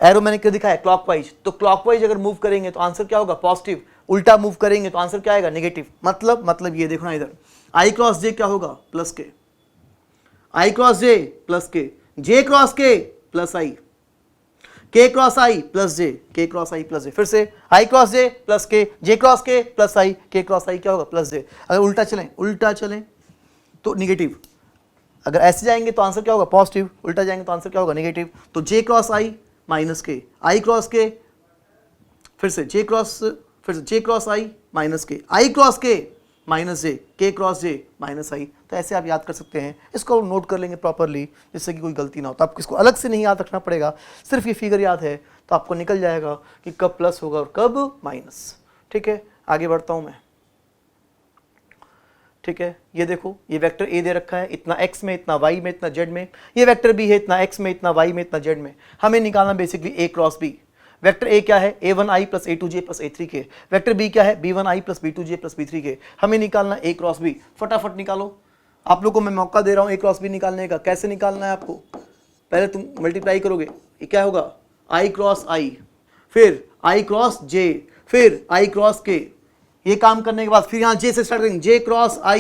एरो मैंने क्या दिखाया क्लॉकवाइज, तो क्लॉकवाइज अगर मूव करेंगे तो आंसर क्या होगा पॉजिटिव, उल्टा मूव करेंगे तो आंसर क्या आएगा नेगेटिव। मतलब ये देखो ना, इधर i क्रॉस j क्या होगा plus k, i cross j plus k, j cross k plus i, k cross i plus j, k cross i plus j, फिर से i cross j plus k, j cross k plus i, k cross i क्या होगा plus j। अगर उल्टा चलें तो negative, अगर ऐसे जाएंगे तो आंसर क्या होगा पॉजिटिव, उल्टा जाएंगे तो आंसर क्या होगा नेगेटिव। तो j cross i minus k, i cross k, फिर से j cross i minus k, i cross k minus j, k cross j minus i। तो ऐसे आप याद कर सकते हैं, इसको नोट कर लेंगे प्रॉपरली जिससे कि कोई गलती ना हो। तो आपको इसको अलग से नहीं याद रखना पड़ेगा, सिर्फ ये फिगर याद है तो आपको निकल जाएगा कि कब प्लस होगा और कब माइनस। ठीक है, आगे बढ़ता हूँ मैं। ठीक है, ये देखो ये वेक्टर a दे रखा है, इतना x में, इतना y में, इतना z में, ये वेक्टर b है, इतना x में, इतना y में, इतना z में। हमें निकालना basically a cross b। Vector a क्या है a1i plus a2j plus a3k, vector b क्या है b1i plus b2j plus b3k। हमें निकालना a क्रॉस b, फटाफट निकालो। आप लोग को मैं मौका दे रहा हूँ a क्रॉस b निकालने का। कैसे निकालना है आपको, पहले तुम मल्टीप्लाई करोगे, ये क्या होगा i क्रॉस i, फिर i क्रॉस j, फिर i क्रॉस k। ये काम करने के बाद फिर यहाँ j से स्टार्ट करेंगे, j cross i,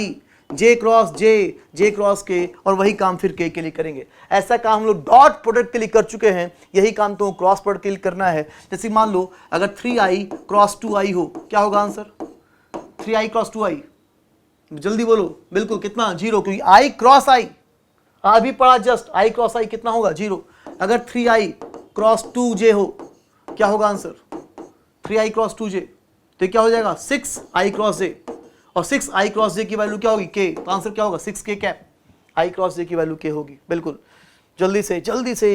J cross J, J cross के, और वही काम फिर के लिए करेंगे। ऐसा काम हम लोग डॉट प्रोडक्ट के लिए कर चुके हैं, यही काम तो क्रॉस प्रोडक्ट के लिए करना है। जैसे मान लो अगर 3i क्रॉस 2i हो, क्या होगा आंसर? 3i क्रॉस 2i, जल्दी बोलो। बिल्कुल, कितना? 0, क्योंकि i क्रॉस i अभी पढ़ा जस्ट, i क्रॉस i कितना होगा? 0। अगर 3i क्रॉस 2j हो, क्या होगा आंसर? 3i क्रॉस 2j, तो क्या हो जाएगा? 6i क्रॉस j, और 6i क्रॉस j की वैल्यू क्या होगी? k, तो आंसर क्या होगा? 6k cap. i cross j की वैल्यू k होगी। बिल्कुल, जल्दी से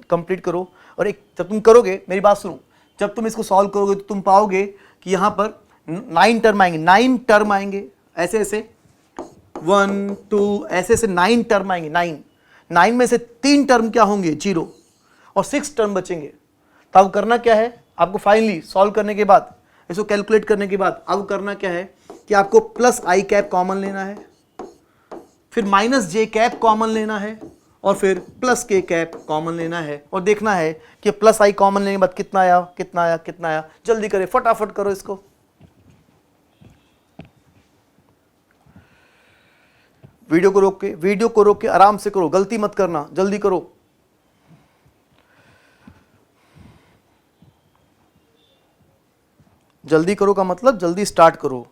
कंप्लीट करो। और एक जब तुम करोगे, मेरी बात सुनो, जब तुम इसको सॉल्व करोगे तो तुम पाओगे कि यहाँ पर 9 टर्म आएंगे, 9 टर्म आएंगे, ऐसे ऐसे 1 2 ऐसे 9 टर्म आएंगे। 9 में से 3 टर्म क्या होंगे? 0, और 6 टर्म बचेंगे। तो अब करना क्या है आपको? फाइनली सॉल्व करने के बाद, इसको कैलकुलेट करने के बाद अब करना क्या है कि आपको प्लस आई कैप कॉमन लेना है, फिर माइनस जे कैप कॉमन लेना है, और फिर प्लस के कैप कॉमन लेना है, और देखना है कि प्लस आई कॉमन लेने के बाद कितना आया, कितना आया, कितना आया। जल्दी करें, फटाफट करो इसको। वीडियो को रोक के आराम से करो, गलती मत करना, जल्दी करो। जल्दी करो का मतलब जल्दी स्टार्ट करो।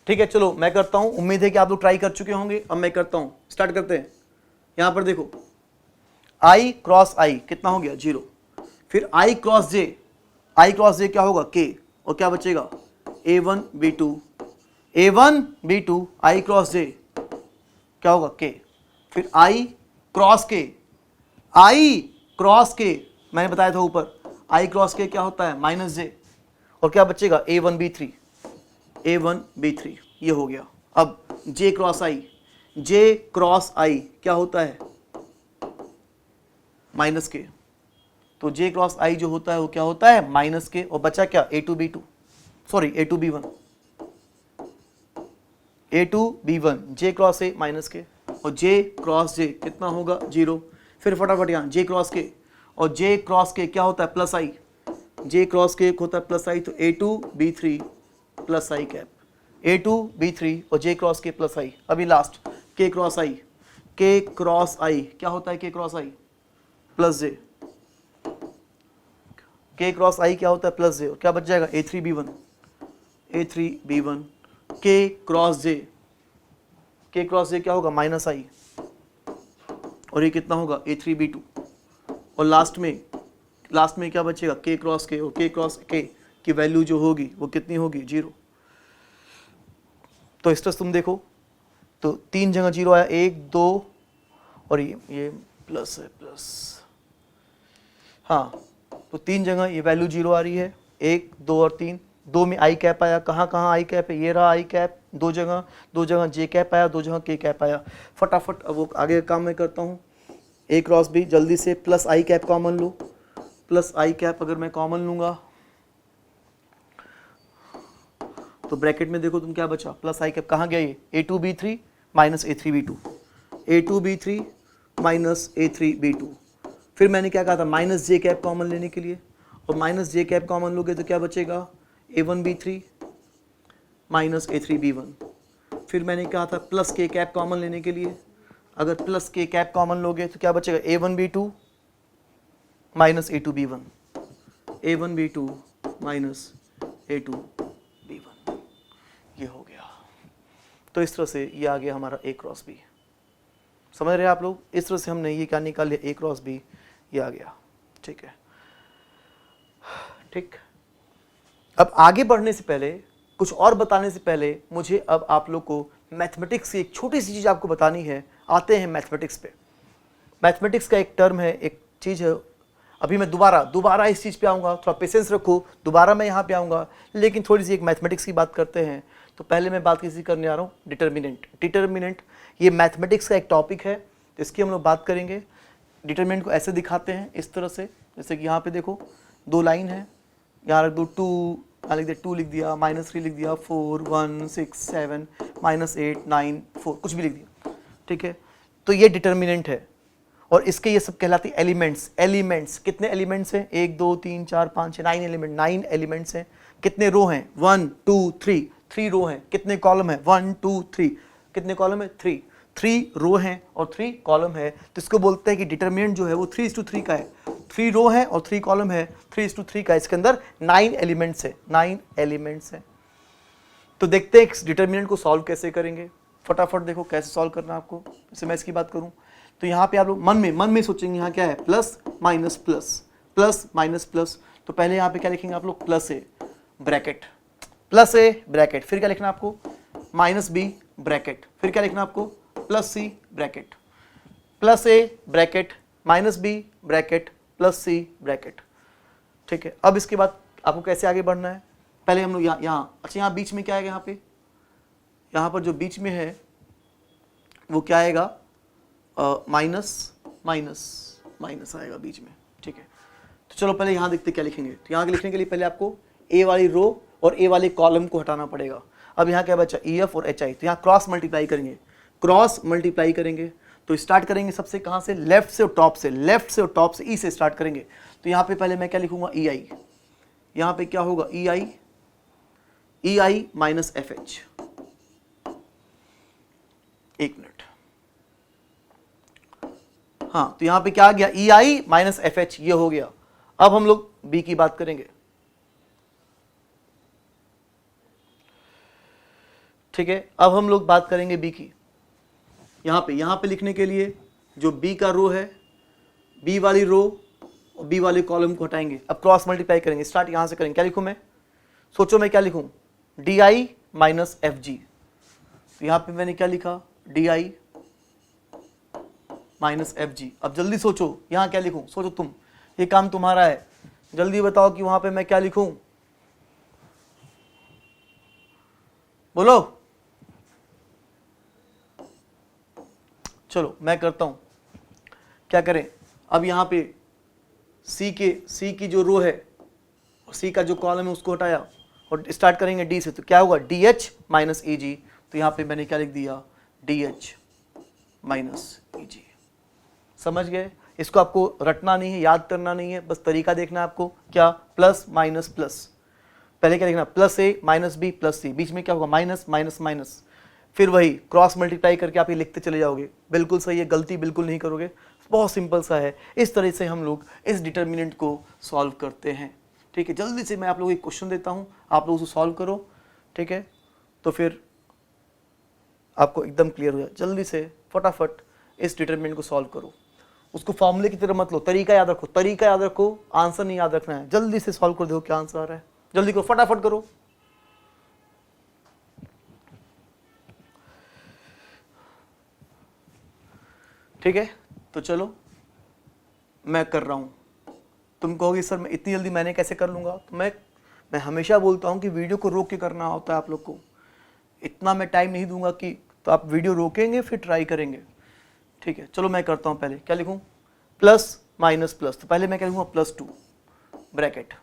ठीक है, चलो मैं करता हूं। उम्मीद है कि आप लोग ट्राई कर चुके होंगे। अब मैं करता हूं, स्टार्ट करते हैं। यहां पर देखो, i क्रॉस i कितना हो गया? 0। फिर i cross j, i cross j क्या होगा? k, और क्या बचेगा? a1 b2, a1 b2, i cross j क्या होगा? k। फिर i cross k, i cross k मैंने बताया था ऊपर, i क्रॉस k क्या होता है? माइनस j, और क्या बचेगा? a1 b3, a1 b3, ये हो गया। अब j cross i, j cross i क्या होता है? माइनस k, तो j क्रॉस i जो होता है वो क्या होता है? माइनस k, और बचा क्या? a2 b2, sorry a2 b1, a2 b1, j cross a minus k, और j क्रॉस j कितना होगा? 0। फिर फटाफट यहाँ j क्रॉस k, और j क्रॉस k क्या होता है? Plus i, j cross k होता है प्लस i, तो a2 b3 plus i cap, a2 b3 और j cross k plus i। अभी last k cross i, k cross i क्या होता है? k cross i plus j, k cross i क्या होता है? प्लस j, और क्या बच जाएगा? a3 b1, a3 b1, k cross j, k cross j क्या होगा? माइनस i, और ये कितना होगा? a3 b2, और लास्ट में क्या बचेगा? k क्रॉस k, और k क्रॉस k की वैल्यू जो होगी वो कितनी होगी? 0। तो इस तरह तुम देखो तो 3 जगह 0 आया, 1 2, और ये प्लस है, प्लस, हाँ, तो 3 जगह ये वैल्यू 0 आ रही है, 1 2 और 3। 2 में आई कैप आया, कहाँ कहाँ आई कैप है? ये रहा आई कैप, 2 जगह जे कैप आया, 2 जगह के कैप आया। फटाफट अब वो आगे का काम मैं करता हूँ। a क्रॉस b, जल्दी से प्लस आई कैप कॉमन लो। प्लस आई कैप अगर मैं कॉमन लूँगा तो ब्रैकेट में देखो तुम क्या बचा? प्लस आई कैप कहाँ गया? ये a2 b3 minus a3 b2, a2 b3 minus a3 b2। फिर मैंने क्या कहा था? माइनस जे कैप कॉमन लेने के लिए, और माइनस जे कैप कॉमन लोगे तो क्या बचेगा? a1 b3 minus a3 b1। फिर मैंने कहा था प्लस के कैप कॉमन लेने के लिए, अगर प्लस के कैप कॉमन लोगे तो क्या बचेगा? a1 b2 minus a2 b1, a1 b2 minus a2 b1, ये हो गया। तो इस तरह से ये आ गया हमारा a क्रॉस b। समझ रहे हैं आप लोग? इस तरह से हमने ये क्या निकाल लिया? a क्रॉस b, ये आ गया। ठीक है, ठीक। अब आगे बढ़ने से पहले, कुछ और बताने से पहले, मुझे अब आप लोग को मैथमेटिक्स की एक छोटी सी चीज़ आपको बतानी है। आते हैं मैथमेटिक्स पे। मैथमेटिक्स का एक टर्म है, एक चीज़ है। अभी मैं दोबारा इस चीज़ पे आऊँगा, थोड़ा पेशेंस रखो, दोबारा मैं यहाँ पे आऊँगा, लेकिन थोड़ी सी एक मैथमेटिक्स की बात करते हैं। तो पहले मैं बात किसी करने आ रहा हूँ डिटर्मिनेंट। डिटर्मिनेंट ये मैथमेटिक्स का एक टॉपिक है, तो इसकी हम लोग बात करेंगे। डिटर्मिनेंट को ऐसे दिखाते हैं इस तरह से, जैसे कि यहाँ पे देखो 2 लाइन है, यहाँ रख दो 2, यहाँ लिख दिया 2 लिख दिया, -3 लिख दिया, 4 1 6 7 -8 9 4 कुछ भी लिख दिया, ठीक है। तो ये डिटर्मिनेंट है और इसके ये सब कहलाते हैं एलिमेंट्स। एलिमेंट्स कितने एलिमेंट्स हैं? 1 2 3 4 5 6 9 एलिमेंट, 9 एलिमेंट्स हैं। कितने रो हैं? 1 2 3, 3 रो हैं। कितने कॉलम है? 1 2 3, कितने कॉलम है? 3, 3 रो हैं और 3 कॉलम है। तो इसको बोलते हैं कि डिटर्मिनेंट जो है वो 3:3 का है। 3 रो है और 3 कॉलम है, 3:3 का। इसके अंदर 9 एलिमेंट्स है, 9 एलिमेंट्स है। तो देखते हैं इस डिटर्मिनेंट को सॉल्व कैसे करेंगे। फटाफट देखो कैसे सॉल्व करना है आपको। जैसे मैं इसकी बात करूं तो यहाँ पे आप लोग मन में सोचेंगे यहाँ क्या है? Plus minus plus, plus minus plus. तो पहले यहाँ पे क्या लिखेंगे आप लोग? Plus A bracket, plus A bracket, फिर क्या लिखना आपको? माइनस बी ब्रैकेट, फिर क्या लिखना आपको? Plus C bracket, plus A bracket minus B bracket plus C bracket, ठीक है। अब इसके बाद आपको कैसे आगे बढ़ना है? पहले हम लोग यहाँ अच्छा यहाँ बीच में क्या आएगा? यहाँ पर जो बीच में है वो क्या आएगा? माइनस माइनस माइनस आएगा बीच में, ठीक है। तो चलो पहले यहाँ देखते क्या लिखेंगे। तो यहाँ लिखने के लिए पहले आपको ए वाली रो और ए वाले कॉलम को हटाना पड़ेगा। अब यहाँ क्या बचा? EF और HI। तो यहाँ क्रॉस मल्टीप्लाई करेंगे, क्रॉस मल्टीप्लाई करेंगे। तो स्टार्ट करेंगे सबसे कहाँ से? लेफ्ट से और टॉप से, लेफ्ट से और टॉप से, ई से स्टार्ट करेंगे। तो यहाँ पे पहले मैं क्या लिखूंगा? EI। यहाँ पे क्या होगा? EI minus FH। एक मिनट, हाँ, तो यहां पे क्या आ गया? EI माइनस FH, ये हो गया। अब हम लोग B की बात करेंगे, ठीक है। अब हम लोग बात करेंगे B की। यहां पे लिखने के लिए जो B का रो है, B वाली रो और B वाले कॉलम को हटाएंगे। अब क्रॉस मल्टीप्लाई करेंगे। स्टार्ट यहां से करेंगे। क्या लिखूं मैं? सोचो मैं क्या लिखूं? DI minus FG। तो यहां पे मैंने क्या लिखा? DI minus FG। अब जल्दी सोचो यहाँ क्या लिखूं? सोचो तुम, ये काम तुम्हारा है। जल्दी बताओ कि वहां पे मैं क्या लिखूं? बोलो। चलो मैं करता हूं। क्या करें? अब यहाँ पे C की जो रो है और C का जो कॉलम है उसको हटाया और स्टार्ट करेंगे D से। तो क्या होगा? DH minus EG। तो यहाँ पे मैंने क्या लिख दिया? DH minus EG। समझ गए? इसको आपको रटना नहीं है, याद करना नहीं है, बस तरीका देखना है आपको। क्या? Plus minus plus. पहले क्या लिखना? प्लस ए माइनस बी प्लस सी। बीच में क्या होगा? Minus minus minus. फिर वही क्रॉस मल्टीप्लाई करके आप ये लिखते चले जाओगे। बिल्कुल सही है, गलती बिल्कुल नहीं करोगे। बहुत सिंपल सा है। इस तरह से हम लोग इस डिटर्मिनेंट को सॉल्व करते हैं, ठीक है। जल्दी से मैं आप लोगों को एक क्वेश्चन देता हूँ, आप लोग उसको सॉल्व करो, ठीक है। तो फिर आपको एकदम क्लियर हो जाए। जल्दी से फटाफट इस डिटर्मिनेंट को सॉल्व करो। उसको फॉर्मूले की तरह मत लो, तरीका याद रखो, तरीका याद रखो, आंसर नहीं याद रखना है। जल्दी से सॉल्व कर दो, क्या आंसर आ रहा है। जल्दी करो, फटाफट करो। ठीक है, तो चलो मैं कर रहा हूं। तुम कहोगे सर मैं इतनी जल्दी मैंने कैसे कर लूंगा? तो मैं हमेशा बोलता हूं कि वीडियो को रोक के करना होता है आप लोग को। इतना मैं टाइम नहीं दूंगा कि तो आप वीडियो रोकेंगे फिर ट्राई करेंगे, ठीक है। चलो मैं करता हूं। पहले क्या लिखूं? Plus minus plus. तो पहले मैं क्या लिखूंगा? +2 ब्रैकेट।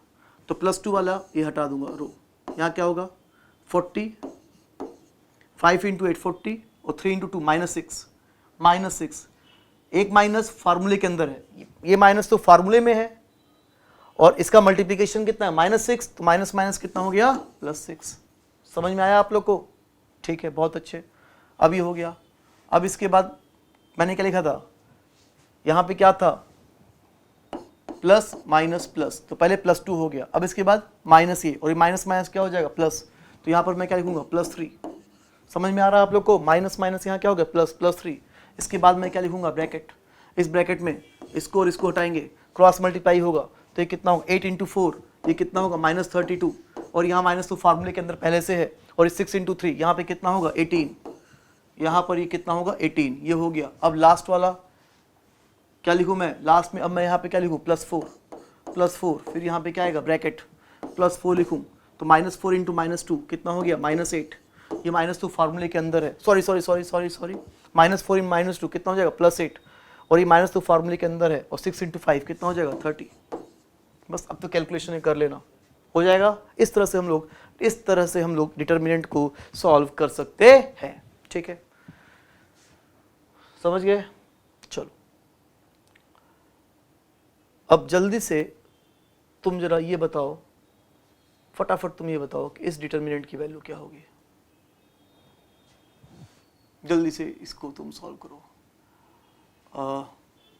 तो +2 वाला ये हटा दूंगा रो। यहाँ क्या होगा? 40, 5 × 8 40 और 3 × 2 -6। एक माइनस फार्मूले के अंदर है, ये माइनस तो फार्मूले में है और इसका मल्टीप्लिकेशन कितना है? -6। तो माइनस माइनस कितना हो गया? +6। समझ में आया आप लोग को? ठीक है, बहुत अच्छे। अब ये हो गया। अब इसके बाद मैंने क्या लिखा था? यहाँ पे क्या था? Plus minus plus. तो पहले +2 हो गया। अब इसके बाद माइनस ये, और ये माइनस माइनस क्या हो जाएगा? प्लस। तो यहाँ पर मैं क्या लिखूंगा? +3। समझ में आ रहा है आप लोग को? माइनस माइनस यहाँ क्या हो गया? +3। इसके बाद मैं क्या लिखूंगा? ब्रैकेट। इस ब्रैकेट में इसको और इसको हटाएंगे, क्रॉस मल्टीप्लाई होगा। तो ये कितना होगा? 8 × 4, ये कितना होगा? -32। और यहाँ माइनस तो फार्मूले के अंदर पहले से है। और 6 × 3, यहाँ पे कितना होगा? 18। यहाँ पर ये कितना होगा? 18। ये हो गया। अब लास्ट वाला क्या लिखूं मैं? लास्ट में अब मैं यहाँ पे क्या लिखूं? +4। फिर यहाँ पे क्या आएगा? ब्रैकेट। +4 लिखूं तो -4 × -2 कितना हो गया? -8। ये -2 फार्मूले के अंदर है, सॉरी -4 इन -2 कितना हो जाएगा +8, और ये -2 फार्मूले के अंदर है, और 6 × 5 कितना हो जाएगा 30। बस अब तो कैलकुलेशन कर लेना, हो जाएगा। इस तरह से हम लोग डिटर्मिनेंट को सॉल्व कर सकते हैं। ठीक है, समझ गए? चलो अब जल्दी से तुम जरा ये बताओ, फटाफट तुम ये बताओ कि इस डिटर्मिनेंट की वैल्यू क्या होगी। जल्दी से इसको तुम सॉल्व करो।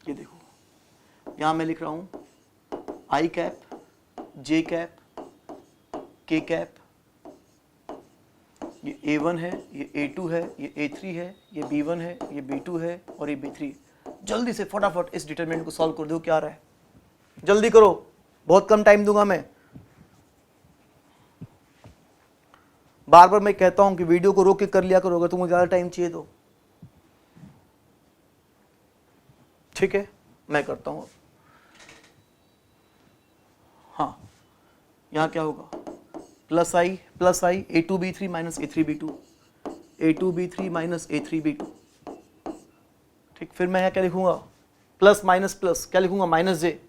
ये देखो, यहां मैं लिख रहा हूं आई कैप, जे कैप, के कैप, ये A1 है, ये A2 है, ये A3 है, ये B1 है, ये B2 है और ये B3। जल्दी से फटाफट इस डिटरमिनेंट को सॉल्व कर दो, क्या आ रहा है, जल्दी करो, बहुत कम टाइम दूंगा मैं। बार बार मैं कहता हूं कि वीडियो को रोक के कर लिया करो अगर तुमको ज्यादा टाइम चाहिए तो। ठीक है, मैं करता हूं। हाँ, यहां क्या होगा, प्लस आई A2B3 minus A3B2, A2B3 minus A3B2। ठीक, फिर मैं यहाँ क्या लिखूंगा, प्लस माइनस प्लस क्या लिखूंगा, माइनस जे,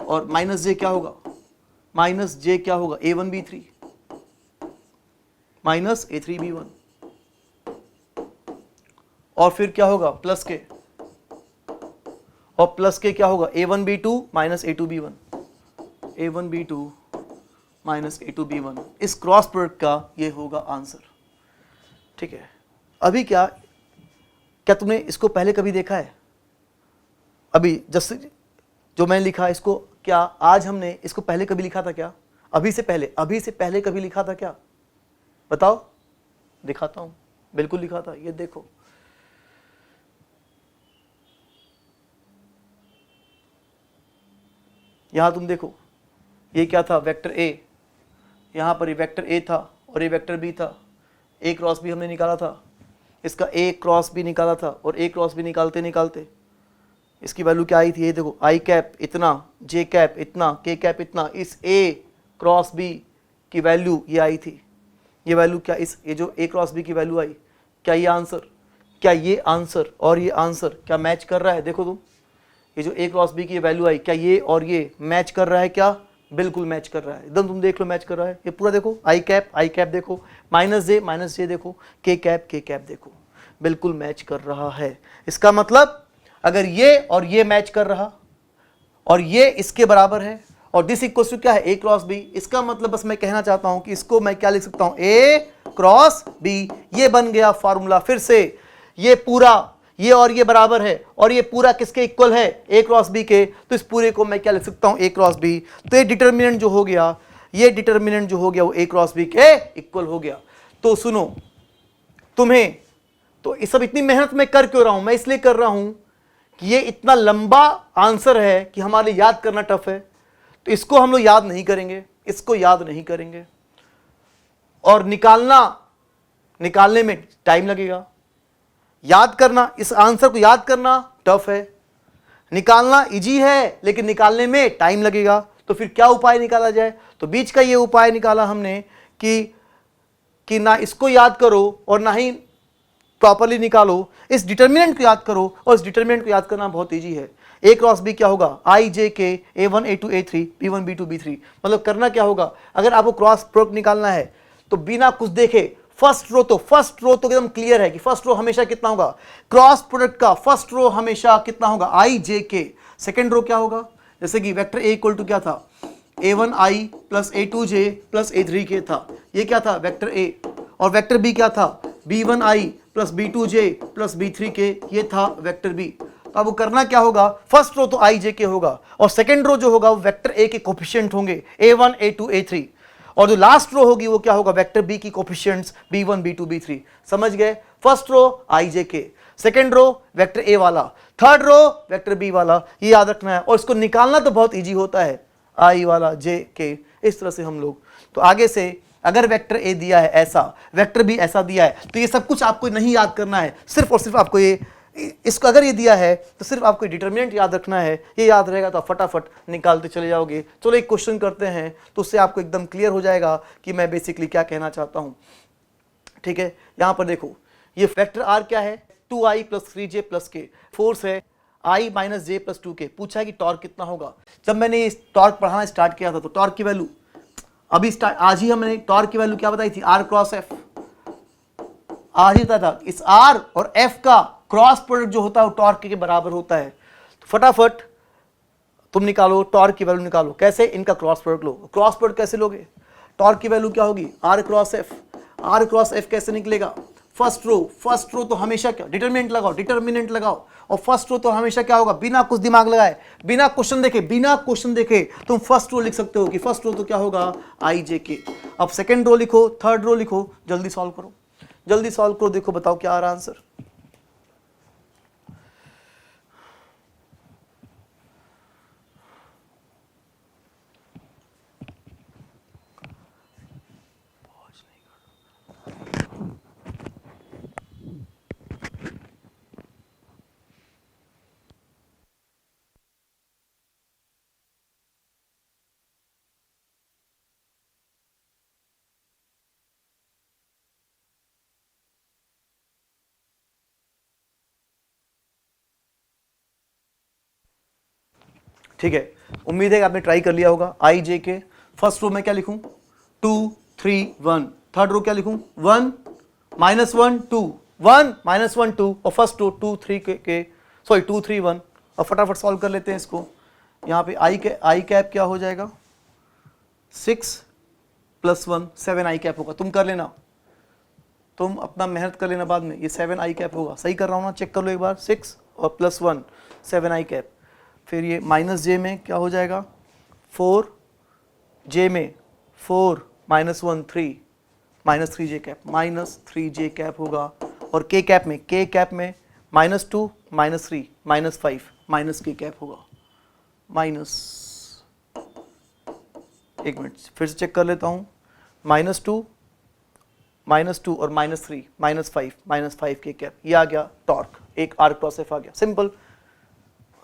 और माइनस जे क्या होगा, माइनस जे क्या होगा, A1B3 माइनस A3B1, और फिर क्या होगा प्लस के, और प्लस के क्या होगा, A1B2 minus A2B1, A1B2 minus A2B1। इस क्रॉस प्रोडक्ट का ये होगा आंसर। ठीक है, अभी क्या तुमने इसको पहले कभी देखा है? अभी जैसे जो मैंने लिखा इसको, क्या आज हमने इसको पहले कभी लिखा था क्या? अभी से पहले कभी लिखा था क्या? बताओ, दिखाता हूं, बिल्कुल लिखा था। ये देखो, यहां तुम देखो, ये क्या था, वेक्टर ए, यहां पर ये वेक्टर ए था और ये वेक्टर बी था। ए क्रॉस बी हमने निकाला था, इसका ए क्रॉस बी निकाला था, और ए क्रॉस बी निकालते निकालते इसकी वैल्यू क्या आई थी, ये देखो, आई कैप इतना, जे कैप इतना, के कैप इतना, इस ए क्रॉस बी की वैल्यू ये आई थी। ये वैल्यू क्या, ये जो ए क्रॉस बी की वैल्यू आई, क्या ये आंसर और ये आंसर क्या मैच कर रहा है? देखो तुम, ये जो ए क्रॉस बी की वैल्यू आई, क्या ये और ये मैच कर रहा है? क्या बिल्कुल मैच कर रहा है, एकदम तुम देख लो मैच कर रहा है। ये पूरा देखो, आई कैप देखो, माइनस जे देखो, के कैप देखो, बिल्कुल मैच कर रहा है। इसका मतलब अगर ये और ये मैच कर रहा और ये इसके बराबर है और दिस इक्वल टू क्या है, ए क्रॉस बी, इसका मतलब बस मैं कहना चाहता हूं कि इसको मैं क्या लिख सकता हूं, ए क्रॉस बी। ये बन गया फॉर्मूला। फिर से ये पूरा, ये और ये बराबर है और ये पूरा किसके इक्वल है, ए क्रॉस बी के, तो इस पूरे को मैं क्या लिख सकता हूं, ए क्रॉस बी। तो ये डिटर्मिनेंट जो हो गया, वो ए क्रॉस बी के इक्वल हो गया। तो सुनो, तुम्हें तो ये सब इतनी मेहनत मैं कर क्यों रहा हूं, मैं इसलिए कर रहा हूं कि ये इतना लंबा आंसर है कि हमारे याद करना टफ है, तो इसको हम लोग याद नहीं करेंगे, और निकालने में टाइम लगेगा। याद करना, इस आंसर को याद करना टफ है, निकालना इजी है लेकिन निकालने में टाइम लगेगा। तो फिर क्या उपाय निकाला जाए? तो बीच का ये उपाय निकाला हमने कि ना इसको याद करो और ना ही प्रॉपर्ली निकालो, इस डिटर्मिनेंट को याद करो, और इस डिटर्मिनेंट को याद करना बहुत इजी है। ए क्रॉस बी क्या होगा, आई जे के, A1 A2 A3 B1 B2 B3। मतलब करना क्या होगा, अगर आपको क्रॉस प्रोडक्ट निकालना है तो बिना कुछ देखे फर्स्ट रो तो एकदम क्लियर है कि फर्स्ट रो हमेशा कितना होगा, क्रॉस प्रोडक्ट का फर्स्ट रो हमेशा कितना होगा, आई जे के। सेकेंड रो क्या होगा, जैसे कि वेक्टर ए इक्वल टू क्या था, A1I plus A2J plus A3K था, ये क्या था वेक्टर ए। और वेक्टर बी क्या था, B1I plus B2J plus B3K, ये था वेक्टर बी। तो अब वो करना क्या होगा, फर्स्ट रो तो आई जे के होगा और सेकेंड रो जो होगा वो वेक्टर ए के कोफिशिएंट होंगे, A1 A2 A3, और जो लास्ट रो होगी वो क्या होगा, वेक्टर बी की कोफिशिएंट्स B1 B2 B3। समझ गए, फर्स्ट रो आई जे के, सेकेंड रो वेक्टर ए वाला, थर्ड रो वेक्टर बी वाला, ये याद रखना है। और इसको निकालना तो बहुत ईजी होता है, आई वाला जे के, इस तरह से हम लोग। तो आगे से अगर वेक्टर ए दिया है ऐसा, वेक्टर बी ऐसा दिया है, तो ये सब कुछ आपको नहीं याद करना है, सिर्फ और सिर्फ आपको इसको अगर ये दिया है तो सिर्फ आपको डिटर्मिनेंट याद रखना है। ये याद रहेगा तो आप फटाफट निकालते चले जाओगे। चलो एक क्वेश्चन करते हैं तो उससे आपको एकदम क्लियर हो जाएगा कि मैं बेसिकली क्या कहना चाहता हूं। ठीक है, यहां पर देखो ये वेक्टर आर क्या है, 2i प्लस 3j प्लस के, फोर्स है i minus J plus 2k। पूछा है कि टॉर्क कितना होगा। जब मैंने इस टॉर्क पढ़ाना स्टार्ट किया था तो टॉर्क की वैल्यू अभी आज ही हमने टॉर्क की वैल्यू क्या बताई थी, r क्रॉस f। आज ही था इस r और f का क्रॉस प्रोडक्ट जो होता है वो टॉर्क के बराबर होता है। तो फटाफट तुम निकालो टॉर्क की वैल्यू निकालो। कैसे, इनका क्रॉस प्रोडक्ट लो। क्रॉस प्रोडक्ट कैसे लोगे, टॉर्क की वैल्यू क्या होगी, r cross f। r cross f कैसे निकलेगा, फर्स्ट रो तो हमेशा क्या, डिटरमिनेंट लगाओ और फर्स्ट रो तो हमेशा क्या होगा, बिना कुछ दिमाग लगाए, बिना क्वेश्चन देखे तुम फर्स्ट रो लिख सकते हो कि फर्स्ट रो तो क्या होगा आई जे के। अब सेकंड रो लिखो, थर्ड रो लिखो, जल्दी सॉल्व करो, देखो बताओ क्या आ रहा आंसर। ठीक है, उम्मीद है कि आपने ट्राई कर लिया होगा। आई जे के फर्स्ट रो में क्या लिखूं, 2 3 1। थर्ड रो क्या लिखूं, 1 माइनस 1 2, 1 माइनस 1 2 और फर्स्ट रो 2 3 के सॉरी 2 3 1। और फटाफट सॉल्व कर लेते हैं इसको। यहाँ पे आई कैप क्या हो जाएगा, 6 प्लस 1 7 आई कैप होगा। तुम कर लेना, तुम अपना मेहनत कर लेना, बाद में ये 7 आई कैप होगा। सही कर रहा हूँ ना, चेक कर लो एक बार, 6 और प्लस 1 7 आई कैप। फिर ये माइनस जे में क्या हो जाएगा, 4 जे में 4 माइनस 1 3 माइनस 3 जे कैप, माइनस 3 जे कैप होगा। और के कैप में माइनस 2 माइनस 3 माइनस 5 माइनस के कैप होगा, माइनस, एक मिनट फिर से चेक कर लेता हूँ, माइनस 2 और माइनस 3 माइनस 5 के कैप। ये आ गया टॉर्क, एक आर क्रॉस एफ आ गया। सिंपल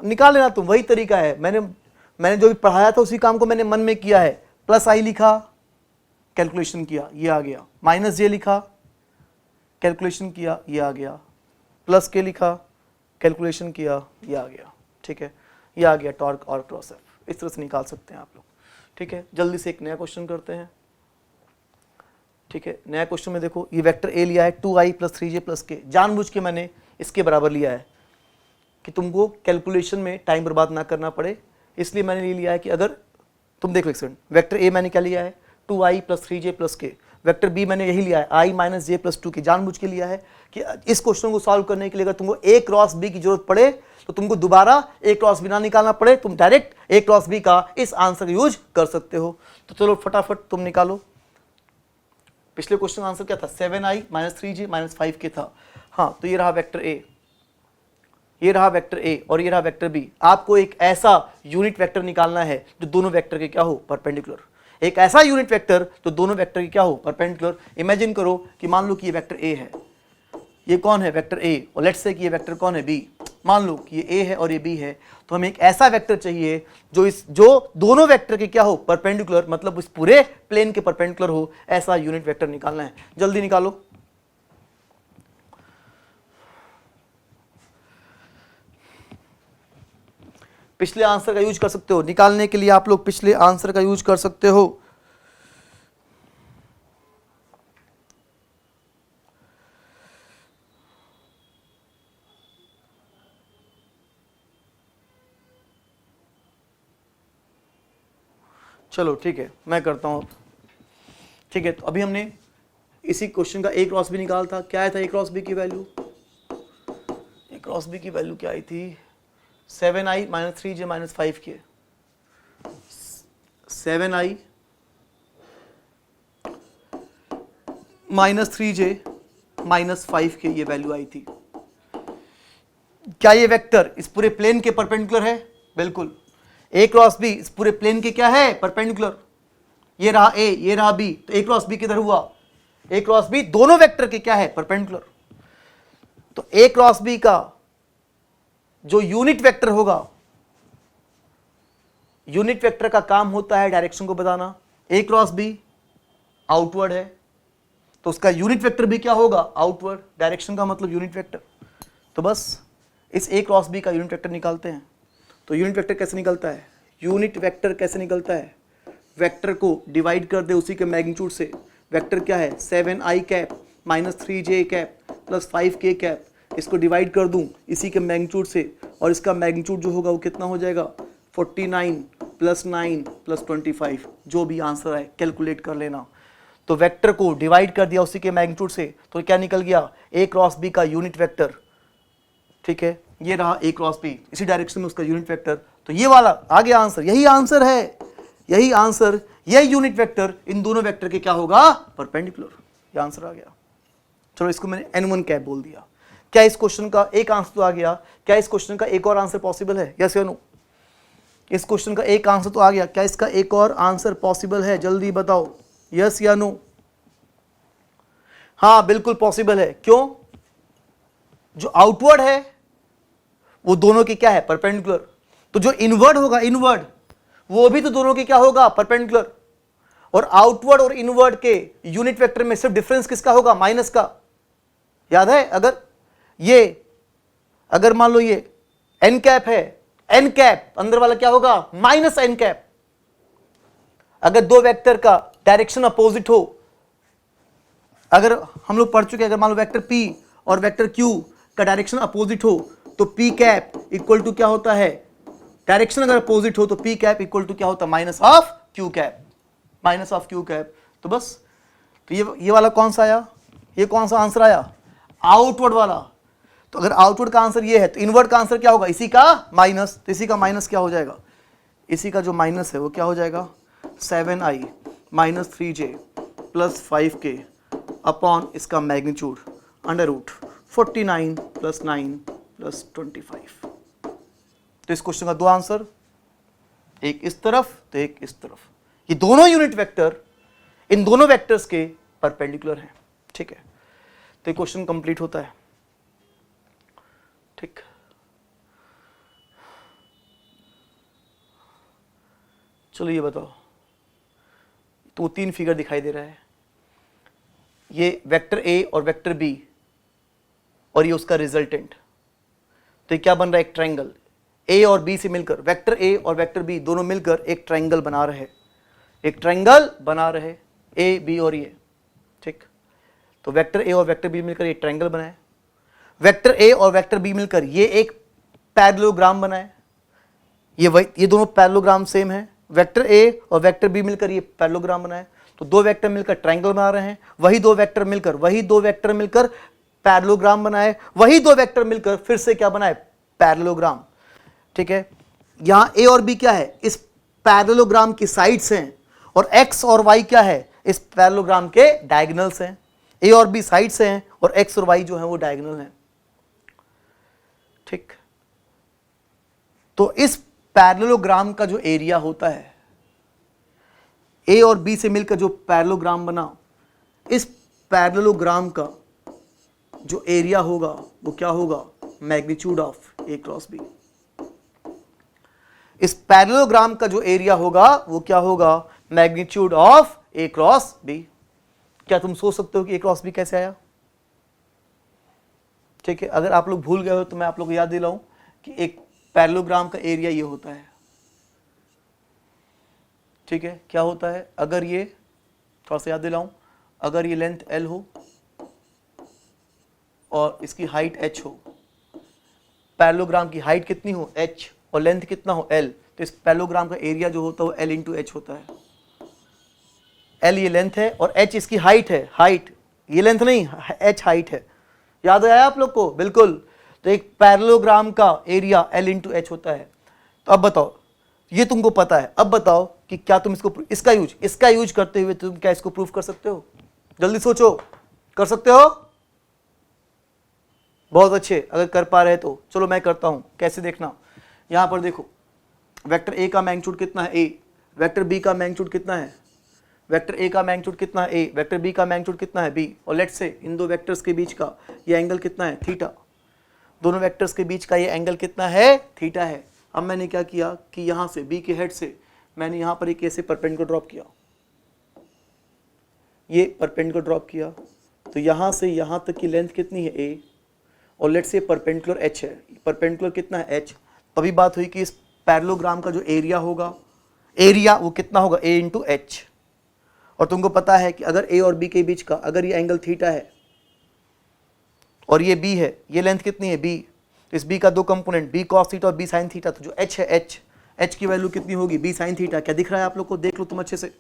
निकाल लेना तुम, वही तरीका है। मैंने जो भी पढ़ाया था उसी काम को मैंने मन में किया है। प्लस आई लिखा, कैलकुलेशन किया, ये आ गया। माइनस जे लिखा, कैलकुलेशन किया, ये आ गया। प्लस के लिखा, कैलकुलेशन किया, ये आ गया। ठीक है, ये आ गया टॉर्क और क्रॉस एफ। इस तरह से निकाल सकते हैं आप लोग। ठीक है, जल्दी से एक नया क्वेश्चन करते हैं। ठीक है, नया क्वेश्चन में देखो, ये वेक्टर ए लिया है 2i प्लस 3j प्लस के। जानबूझ के मैंने इसके बराबर लिया है कि तुमको कैलकुलेशन में टाइम बर्बाद ना करना पड़े, इसलिए मैंने ये लिया है कि अगर तुम देखो एक सेकंड, वेक्टर ए मैंने क्या लिया है 2i प्लस 3j प्लस के। वेक्टर बी मैंने यही लिया है i माइनस जे प्लस 2 के। जानबूझ के लिया है कि इस क्वेश्चन को सॉल्व करने के लिए अगर तुमको ए क्रॉस बी की जरूरत पड़े तो तुमको दोबारा ए क्रॉस बी ना निकालना पड़े, तुम डायरेक्ट ए क्रॉस बी का इस आंसर यूज कर सकते हो। तो चलो फटाफट तुम निकालो। पिछले क्वेश्चन आंसर क्या था, 7i माइनस 3j माइनस 5 के था। हाँ, तो ये रहा वेक्टर ए, ये रहा वेक्टर ए और ये रहा वेक्टर बी। आपको एक ऐसा यूनिट वेक्टर निकालना है जो दोनों वेक्टर के क्या हो, परपेंडिकुलर। एक ऐसा यूनिट वेक्टर जो दोनों वेक्टर के क्या हो, परपेंडिकुलर। इमेजिन करो कि मान लो कि ये वेक्टर ए है, ये कौन है, वेक्टर ए, और लेट्स से कि ये वेक्टर कौन है, बी। मान लो कि ये ए है और ये बी है, तो हमें एक ऐसा वेक्टर चाहिए जो दोनों वेक्टर के क्या हो, परपेंडिकुलर, मतलब इस पूरे प्लेन के परपेंडिकुलर हो। ऐसा यूनिट वेक्टर निकालना है, जल्दी निकालो। पिछले आंसर का यूज कर सकते हो निकालने के लिए, आप लोग पिछले आंसर का यूज कर सकते हो। चलो ठीक है, मैं करता हूं। ठीक है, तो अभी हमने इसी क्वेश्चन का ए क्रॉस बी निकाला था। क्या आया था ए क्रॉस बी की वैल्यू, ए क्रॉस बी की वैल्यू क्या आई थी, 7i माइनस 3j माइनस 5 के। 7i माइनस 3j माइनस 5 के ये वैल्यू आई थी। क्या ये वेक्टर इस पूरे प्लेन के परपेंडिकुलर है, बिल्कुल। ए क्रॉस बी इस पूरे प्लेन के क्या है, परपेंडिकुलर। ये रहा ए, ये रहा बी, तो ए क्रॉस बी किधर हुआ, ए क्रॉस बी दोनों वेक्टर के क्या है, परपेंडिकुलर। तो ए क्रॉस बी का जो यूनिट वेक्टर होगा, यूनिट वेक्टर का काम होता है डायरेक्शन को बताना। ए क्रॉस बी आउटवर्ड है तो उसका यूनिट वेक्टर भी क्या होगा, आउटवर्ड डायरेक्शन का मतलब यूनिट वेक्टर। तो बस इस ए क्रॉस बी का यूनिट वेक्टर निकालते हैं। तो यूनिट वेक्टर कैसे निकलता है, यूनिट वेक्टर कैसे निकलता है, वेक्टर को डिवाइड कर दे उसी के मैग्नीट्यूड से। वेक्टर क्या है, 7i cap minus 3j cap plus 5k cap, इसको डिवाइड कर दूं इसी के मैग्नीट्यूड से, और इसका मैग्नीट्यूड जो होगा वो कितना हो जाएगा, 49 प्लस 9 प्लस 25, जो भी आंसर है कैलकुलेट कर लेना। तो वेक्टर को डिवाइड कर दिया उसी के मैग्नीट्यूड से, तो क्या निकल गया, ए क्रॉस बी का यूनिट वेक्टर। ठीक है, ये रहा ए क्रॉस बी, इसी डायरेक्शन में उसका यूनिट वेक्टर। तो ये वाला आ गया आंसर, यही आंसर है, यही आंसर, यही यूनिट वेक्टर इन दोनों वेक्टर के क्या होगा, परपेंडिकुलर। ये आंसर आ गया। चलो इसको मैंने n1 कैप बोल दिया। क्या इस क्वेश्चन का एक आंसर तो आ गया, क्या इस क्वेश्चन का एक और आंसर पॉसिबल है, यस या नो? इस क्वेश्चन का एक आंसर तो आ गया, क्या इसका एक और आंसर पॉसिबल है, जल्दी बताओ, यस या नो? हाँ बिल्कुल पॉसिबल है। क्यों? जो आउटवर्ड है वो दोनों के क्या है, परपेंडिकुलर। तो जो इनवर्ड होगा, इनवर्ड, वो भी तो दोनों के क्या होगा, परपेंडिकुलर। और आउटवर्ड और इनवर्ड के यूनिट वेक्टर में सिर्फ डिफरेंस किसका होगा, माइनस का। याद है? अगर मान लो ये n कैप है, n कैप अंदर वाला क्या होगा, माइनस n कैप। अगर दो वेक्टर का डायरेक्शन अपोजिट हो, अगर हम लोग पढ़ चुके हैं, अगर मान लो वेक्टर p और वेक्टर q का डायरेक्शन अपोजिट हो, तो p कैप इक्वल टू क्या होता है, डायरेक्शन अगर अपोजिट हो तो p कैप इक्वल टू क्या होता है, minus of q cap, minus of q cap. तो बस, तो ये वाला कौन सा आया, ये कौन सा आंसर आया, आउटवर्ड वाला। तो अगर आउटवर्ड का आंसर ये है तो इनवर्ड का आंसर क्या होगा, इसी का माइनस। तो इसी का माइनस क्या हो जाएगा, इसी का जो माइनस है वो क्या हो जाएगा, 7i minus 3j plus 5k upon इसका magnitude under root 49 plus 9 plus 25। तो इस क्वेश्चन का दो आंसर, एक इस तरफ तो एक इस तरफ। ये दोनों यूनिट वेक्टर इन दोनों वेक्टर्स के परपेंडिकुलर हैं। ठीक है, तो ये क्वेश्चन कंप्लीट होता है। ठीक, चलो ये बताओ, तो तीन फिगर दिखाई दे रहा है, ये वेक्टर ए और वेक्टर बी और ये उसका रिजल्टेंट। तो ये क्या बन रहा है, एक ट्रायंगल। ए और बी से मिलकर, वेक्टर ए और वेक्टर बी दोनों मिलकर एक ट्रायंगल बना रहे, एक ट्रायंगल बना रहे, ए बी और ये। ठीक, तो वेक्टर ए और वेक्टर बी मिलकर एक ट्रायंगल बनाए, वेक्टर ए और वेक्टर बी मिलकर ये एक पैरेललोग्राम बनाए। ये दोनों पैरेललोग्राम सेम है, वेक्टर ए और वेक्टर बी मिलकर ये पैरेललोग्राम बनाए। तो दो वेक्टर मिलकर ट्रायंगल बना रहे हैं, वही दो वेक्टर मिलकर पैरेललोग्राम बनाए, वही दो वेक्टर मिलकर फिर से क्या बनाए, पैरेललोग्राम। ठीक है, यहां ए और बी क्या है, इस पैरेललोग्राम की साइड्स हैं, और एक्स और वाई क्या है, इस पैरेललोग्राम के डायगोनल्स हैं। ए और बी साइड्स हैं और एक्स और वाई जो है वो डायगोनल हैं। ठीक, तो इस पैरेललोग्राम का जो एरिया होता है, ए और बी से मिलकर जो पैरेललोग्राम बना, इस पैरेललोग्राम का जो एरिया होगा वो क्या होगा, magnitude of A cross B. इस पैरेललोग्राम का जो एरिया होगा वो क्या होगा, magnitude of A cross B. क्या तुम सोच सकते हो कि ए क्रॉस बी कैसे आया? ठीक है, अगर आप लोग भूल गए हो तो मैं आप लोग को याद दिलाऊं कि एक पैरेललोग्राम का एरिया ये होता है। ठीक है, क्या होता है, अगर ये थोड़ा सा याद दिलाऊं, अगर ये लेंथ l हो और इसकी हाइट h हो, पैरेललोग्राम की हाइट कितनी हो h और लेंथ कितना हो l, तो इस पैरेललोग्राम का एरिया जो होता है वो l इंटू h होता है। l ये लेंथ है और h इसकी हाइट है, हाइट ये लेंथ नहीं, h हाइट है। याद आया आप लोग को? बिल्कुल। तो एक पैरेललोग्राम का एरिया l इंटू h होता है। तो अब बताओ, ये तुमको पता है, अब बताओ कि क्या तुम इसका यूज करते हुए तुम क्या इसको प्रूफ कर सकते हो? जल्दी सोचो, कर सकते हो? बहुत अच्छे, अगर कर पा रहे तो चलो मैं करता हूं। कैसे देखना, यहां पर देखो, वेक्टर ए का मैग्नीट्यूड कितना है a, वेक्टर बी का मैग्नीट्यूड कितना है, वेक्टर ए का मैग्नीट्यूड कितना है a, वेक्टर बी का मैग्नीट्यूड कितना है b, और लेट्स से इन दो वेक्टर्स के बीच का ये एंगल कितना है, थीटा। दोनों वेक्टर्स के बीच का ये एंगल कितना है, थीटा है। अब मैंने क्या किया कि यहां से b के हेड से मैंने यहां पर एक ऐसे परपेंडिकुलर ड्रॉप किया, ये परपेंडिकुलर ड्रॉप किया, तो यहाँ से यहाँ तक की लेंथ कितनी है a, और लेट्स से परपेंडिकुलर h है, परपेंडिकुलर कितना है h। तभी बात हुई कि इस पैरेललोग्राम का जो एरिया होगा, एरिया वो कितना होगा a इंटू एच। और तुमको पता है कि अगर a और b के बीच का अगर ये एंगल थीटा है और ये b है, ये लेंथ कितनी है b, तो इस b का दो कंपोनेंट b cos थीटा और b sin थीटा, तो जो h है h की वैल्यू कितनी होगी b sin थीटा। क्या दिख रहा है आप लोग को, देख लो तुम अच्छे से।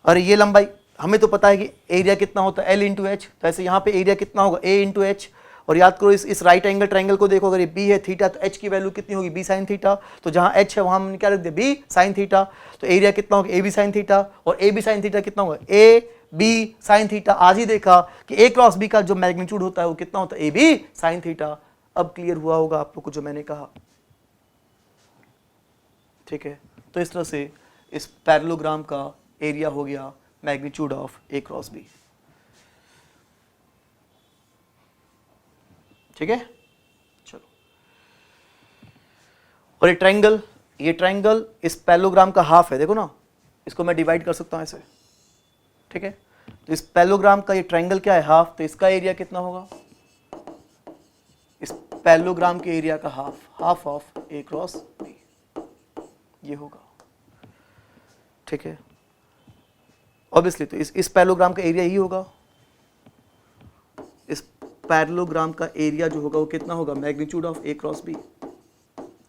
अरे ये लंबाई हमें तो पता है कि एरिया कितना होता है L इंटू एच, तो ऐसे यहाँ पे एरिया कितना होगा a इंटू एच। और याद करो इस राइट एंगल ट्रायंगल को देखो, अगर ये b है थीटा तो h की वैल्यू कितनी होगी b sin थीटा। तो जहाँ h है वहाँ हमने क्या रख दिया b sin थीटा, तो एरिया कितना होगा a b sin थीटा, और a b sin थीटा कितना होगा a b sin थीटा। आज ही देखा कि a क्रॉस b का जो मैग्नीट्यूड होता है वो कितना होता है a b sin थीटा। अब क्लियर हुआ होगा आप लोग को जो मैंने कहा, ठीक है। तो इस तरह से इस पैरेललोग्राम का एरिया हो गया magnitude of a cross b, ठीक है। चलो, और ये ट्रायंगल इस पैरेललोग्राम का हाफ है, देखो ना, इसको मैं डिवाइड कर सकता हूं ऐसे, ठीक है। तो इस पैरेललोग्राम का ये ट्रायंगल क्या है हाफ, तो इसका एरिया कितना होगा, इस पैरेललोग्राम के एरिया का half of a cross b ये होगा, ठीक है। ऑब्वियसली तो इस पैरेललोग्राम का एरिया ही होगा, इस पैरेललोग्राम का एरिया जो होगा वो कितना होगा magnitude of a cross b।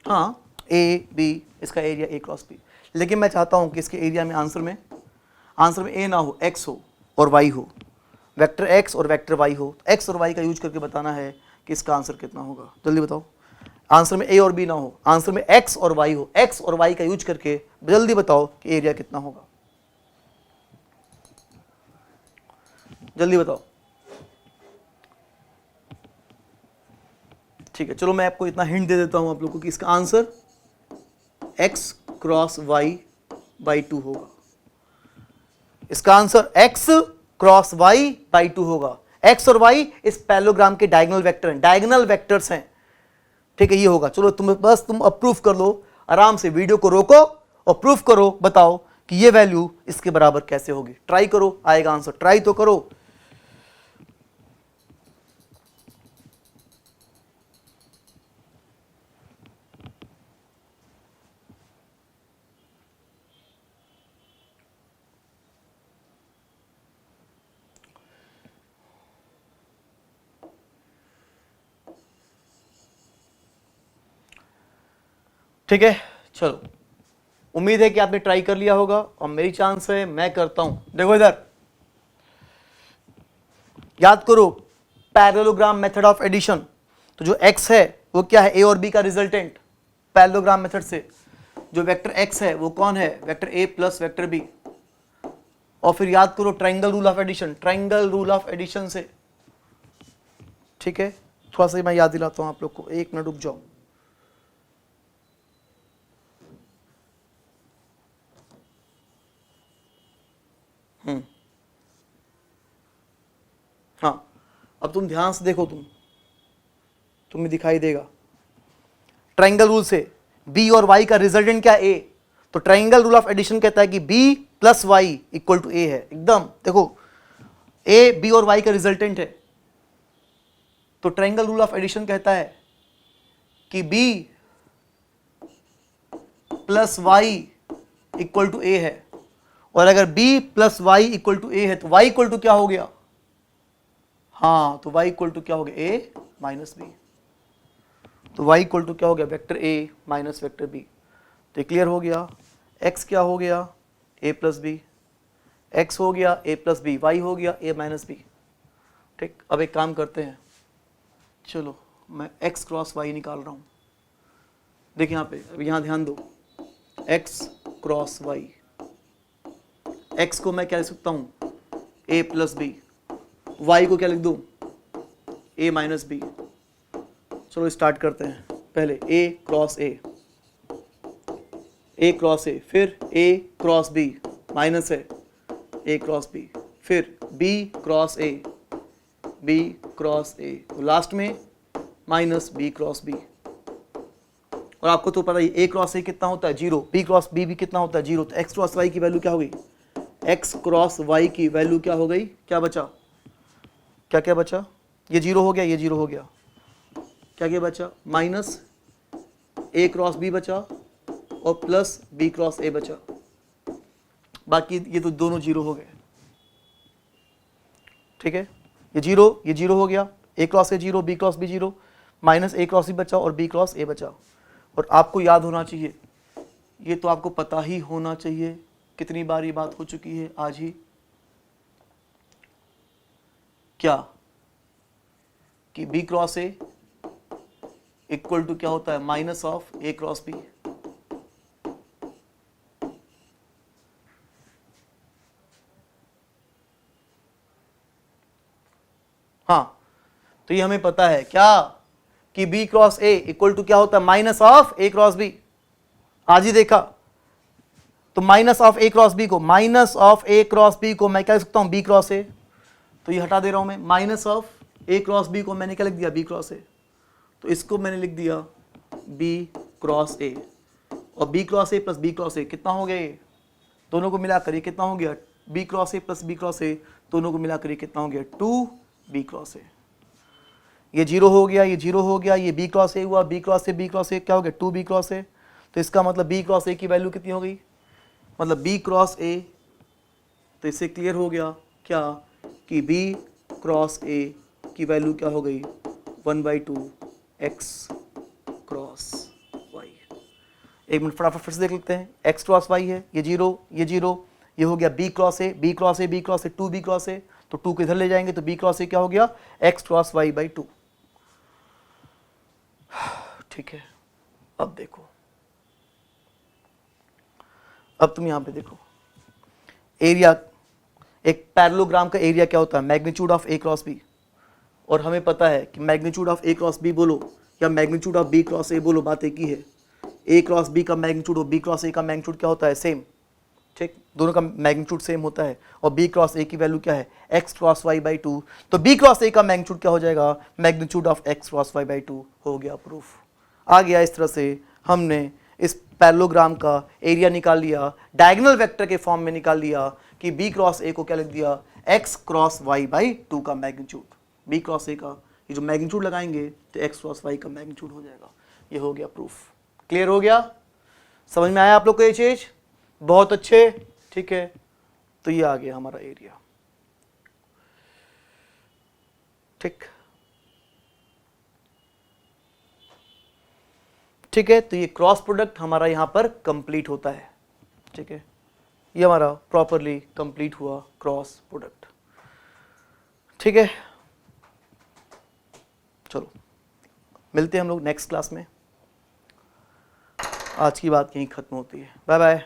हाँ a b इसका एरिया a क्रॉस b, लेकिन मैं चाहता हूं कि इसके एरिया में आंसर में a ना हो, x हो और y हो, वेक्टर x और वेक्टर y हो। x और y का यूज करके बताना है कि इसका आंसर कितना होगा। जल्दी बताओ, आंसर में a और b ना हो, आंसर में x और y हो, x और y का यूज करके जल्दी बताओ कि एरिया कितना होगा, जल्दी बताओ। ठीक है, चलो मैं आपको इतना हिंट दे देता हूं आप लोगों को कि इसका answer x cross y by 2 होगा। इसका answer x cross y by 2 होगा। x और y इस पैरेललोग्राम के डायगोनल वेक्टर हैं, डायगोनल वेक्टर्स हैं, ठीक है। ये होगा। चलो तुम अप्रूव कर लो, आराम से वीडियो को रोको और प्रूफ करो, बताओ कि ये वैल्यू इसके बराबर कैसे होगी। ट्राई करो, आएगा आंसर, ट्राई तो करो। ठीक है, चलो, उम्मीद है कि आपने ट्राई कर लिया होगा और मेरी चांस है मैं करता हूं। देखो इधर याद करो पैरेललोग्राम मेथड ऑफ एडिशन, तो जो x है वो क्या है, a और b का रिजल्टेंट। पैरेललोग्राम मेथड से जो वेक्टर x है वो कौन है, vector a plus vector b। और फिर याद करो triangle rule of addition, triangle rule of addition से, ठीक है। थोड़ा सा मैं याद दिलाता हूं आप लोग को, एक मिनट रुक जाओ। हाँ, अब तुम ध्यान से देखो, तुम्हें दिखाई देगा ट्रायंगल रूल से b और y का रिजल्टेंट क्या a, तो ट्रायंगल रूल ऑफ एडिशन कहता है कि b plus Y equal to a है। एकदम देखो, a b और y का रिजल्टेंट है, तो ट्रायंगल रूल ऑफ एडिशन कहता है कि b plus Y equal to a है। और अगर b plus Y equal to a है तो y इक्वल टू क्या हो गया, हाँ, तो y इक्वल टू क्या हो गया, a माइनस बी। तो y इक्वल टू क्या हो गया, vector a minus vector b। तो ये क्लियर हो गया। x क्या हो गया, a प्लस बी, x हो गया a प्लस बी, y हो गया a माइनस बी। ठीक, अब एक काम करते हैं, चलो मैं x क्रॉस y निकाल रहा हूँ। देखिए यहाँ पे, अब यहाँ ध्यान दो, x क्रॉस y, x को मैं क्या लिख सकता हूँ, a प्लस बी, y को क्या लिख दूँ, a माइनस बी। चलो स्टार्ट करते हैं। पहले a क्रॉस a, फिर a क्रॉस b माइनस है a क्रॉस b, फिर b क्रॉस a, लास्ट में माइनस b क्रॉस b। और आपको तो पता ही a क्रॉस a कितना होता है, 0, b क्रॉस b भी कितना होता है, 0। तो x क्रॉस y की वैल्यू क्या हो गई, x क्रॉस y की वैल्यू क्या हो गई, क्या बचा, क्या क्या बचा, ये 0 हो गया, ये 0 हो गया, क्या क्या बचा, माइनस A क्रॉस B बचा और प्लस B क्रॉस A बचा, बाकी ये तो दोनों 0 हो गए। ठीक है, ये 0 हो गया, A cross A 0, B cross B 0, minus A cross B बचा और B क्रॉस A बचा। और आपको याद होना चाहिए, ये तो आपको पता ही होना चाहिए, कितनी बार ये बात हो चुकी है आज ही, क्या कि B cross A equal to क्या होता है, minus of A cross B। हाँ, तो ये हमें पता है क्या कि B cross A equal to क्या होता है, minus of A cross B। आज ही देखा, तो minus of A cross B को, minus of A cross B को मैं क्या लिख सकता हूं, B क्रॉस A, तो ये हटा दे रहा हूं मैं, minus of A cross B को मैंने क्या लिख दिया, B क्रॉस A, तो इसको मैंने लिख दिया B क्रॉस A, और B cross A plus B cross A कितना हो गया, ये दोनों को मिलाकर ये कितना हो गया, B cross A plus B cross A, दोनों को मिलाकर ये कितना हो गया, 2B क्रॉस A। ये 0 हो गया, ये 0 हो गया, ये B क्रॉस A हुआ, B क्रॉस A क्या हो गया, 2B क्रॉस A। तो इसका मतलब B क्रॉस A की वैल्यू कितनी हो गई, मतलब B क्रॉस A, तो इससे क्लियर हो गया क्या कि B क्रॉस A की वैल्यू क्या हो गई, 1/2 x क्रॉस y। एक मिनट फटाफट फिर से देख लेते हैं, x क्रॉस y है, ये 0, ये हो गया B cross A, B cross A, B cross A, 2B cross A, तो 2 को इधर ले जाएंगे तो B क्रॉस A क्या हो गया, x क्रॉस y/2। ठीक है, अब देखो, अब तुम यहां पे देखो, एरिया, एक पैरेललोग्राम का एरिया क्या होता है, magnitude of A cross B, और हमें पता है कि magnitude of A cross B बोलो या magnitude of B cross A बोलो, बात एक ही है, A क्रॉस B का मैग्नीट्यूड और B क्रॉस A का मैग्नीट्यूड क्या होता है, सेम। ठीक, दोनों का मैग्नीट्यूड सेम होता है, और B क्रॉस A की वैल्यू क्या है, x क्रॉस y/2, तो B क्रॉस A का मैग्नीट्यूड क्या हो जाएगा, magnitude of x cross y/2 हो गया प्रूफ। आ गया, इस तरह से हमने इस पैरेललोग्राम का एरिया निकाल लिया, डायगोनल वेक्टर के फॉर्म में निकाल लिया कि B क्रॉस A को क्या लिख दिया, x क्रॉस y/2 का मैग्नीट्यूड, B क्रॉस A का ये जो मैग्नीट्यूड लगाएंगे तो x क्रॉस y का मैग्नीट्यूड हो जाएगा। ये हो गया प्रूफ। क्लियर हो गया, समझ में आया आप लोग को ये चीज, बहुत अच्छे। ठीक है, तो ये आ गया हमारा एरिया। ठीक ठीक है, तो ये क्रॉस प्रोडक्ट हमारा यहां पर कंप्लीट होता है। ठीक है, ये हमारा प्रॉपरली कंप्लीट हुआ क्रॉस प्रोडक्ट। ठीक है, चलो मिलते हैं हम लोग नेक्स्ट क्लास में। आज की बात यहीं खत्म होती है, बाय बाय।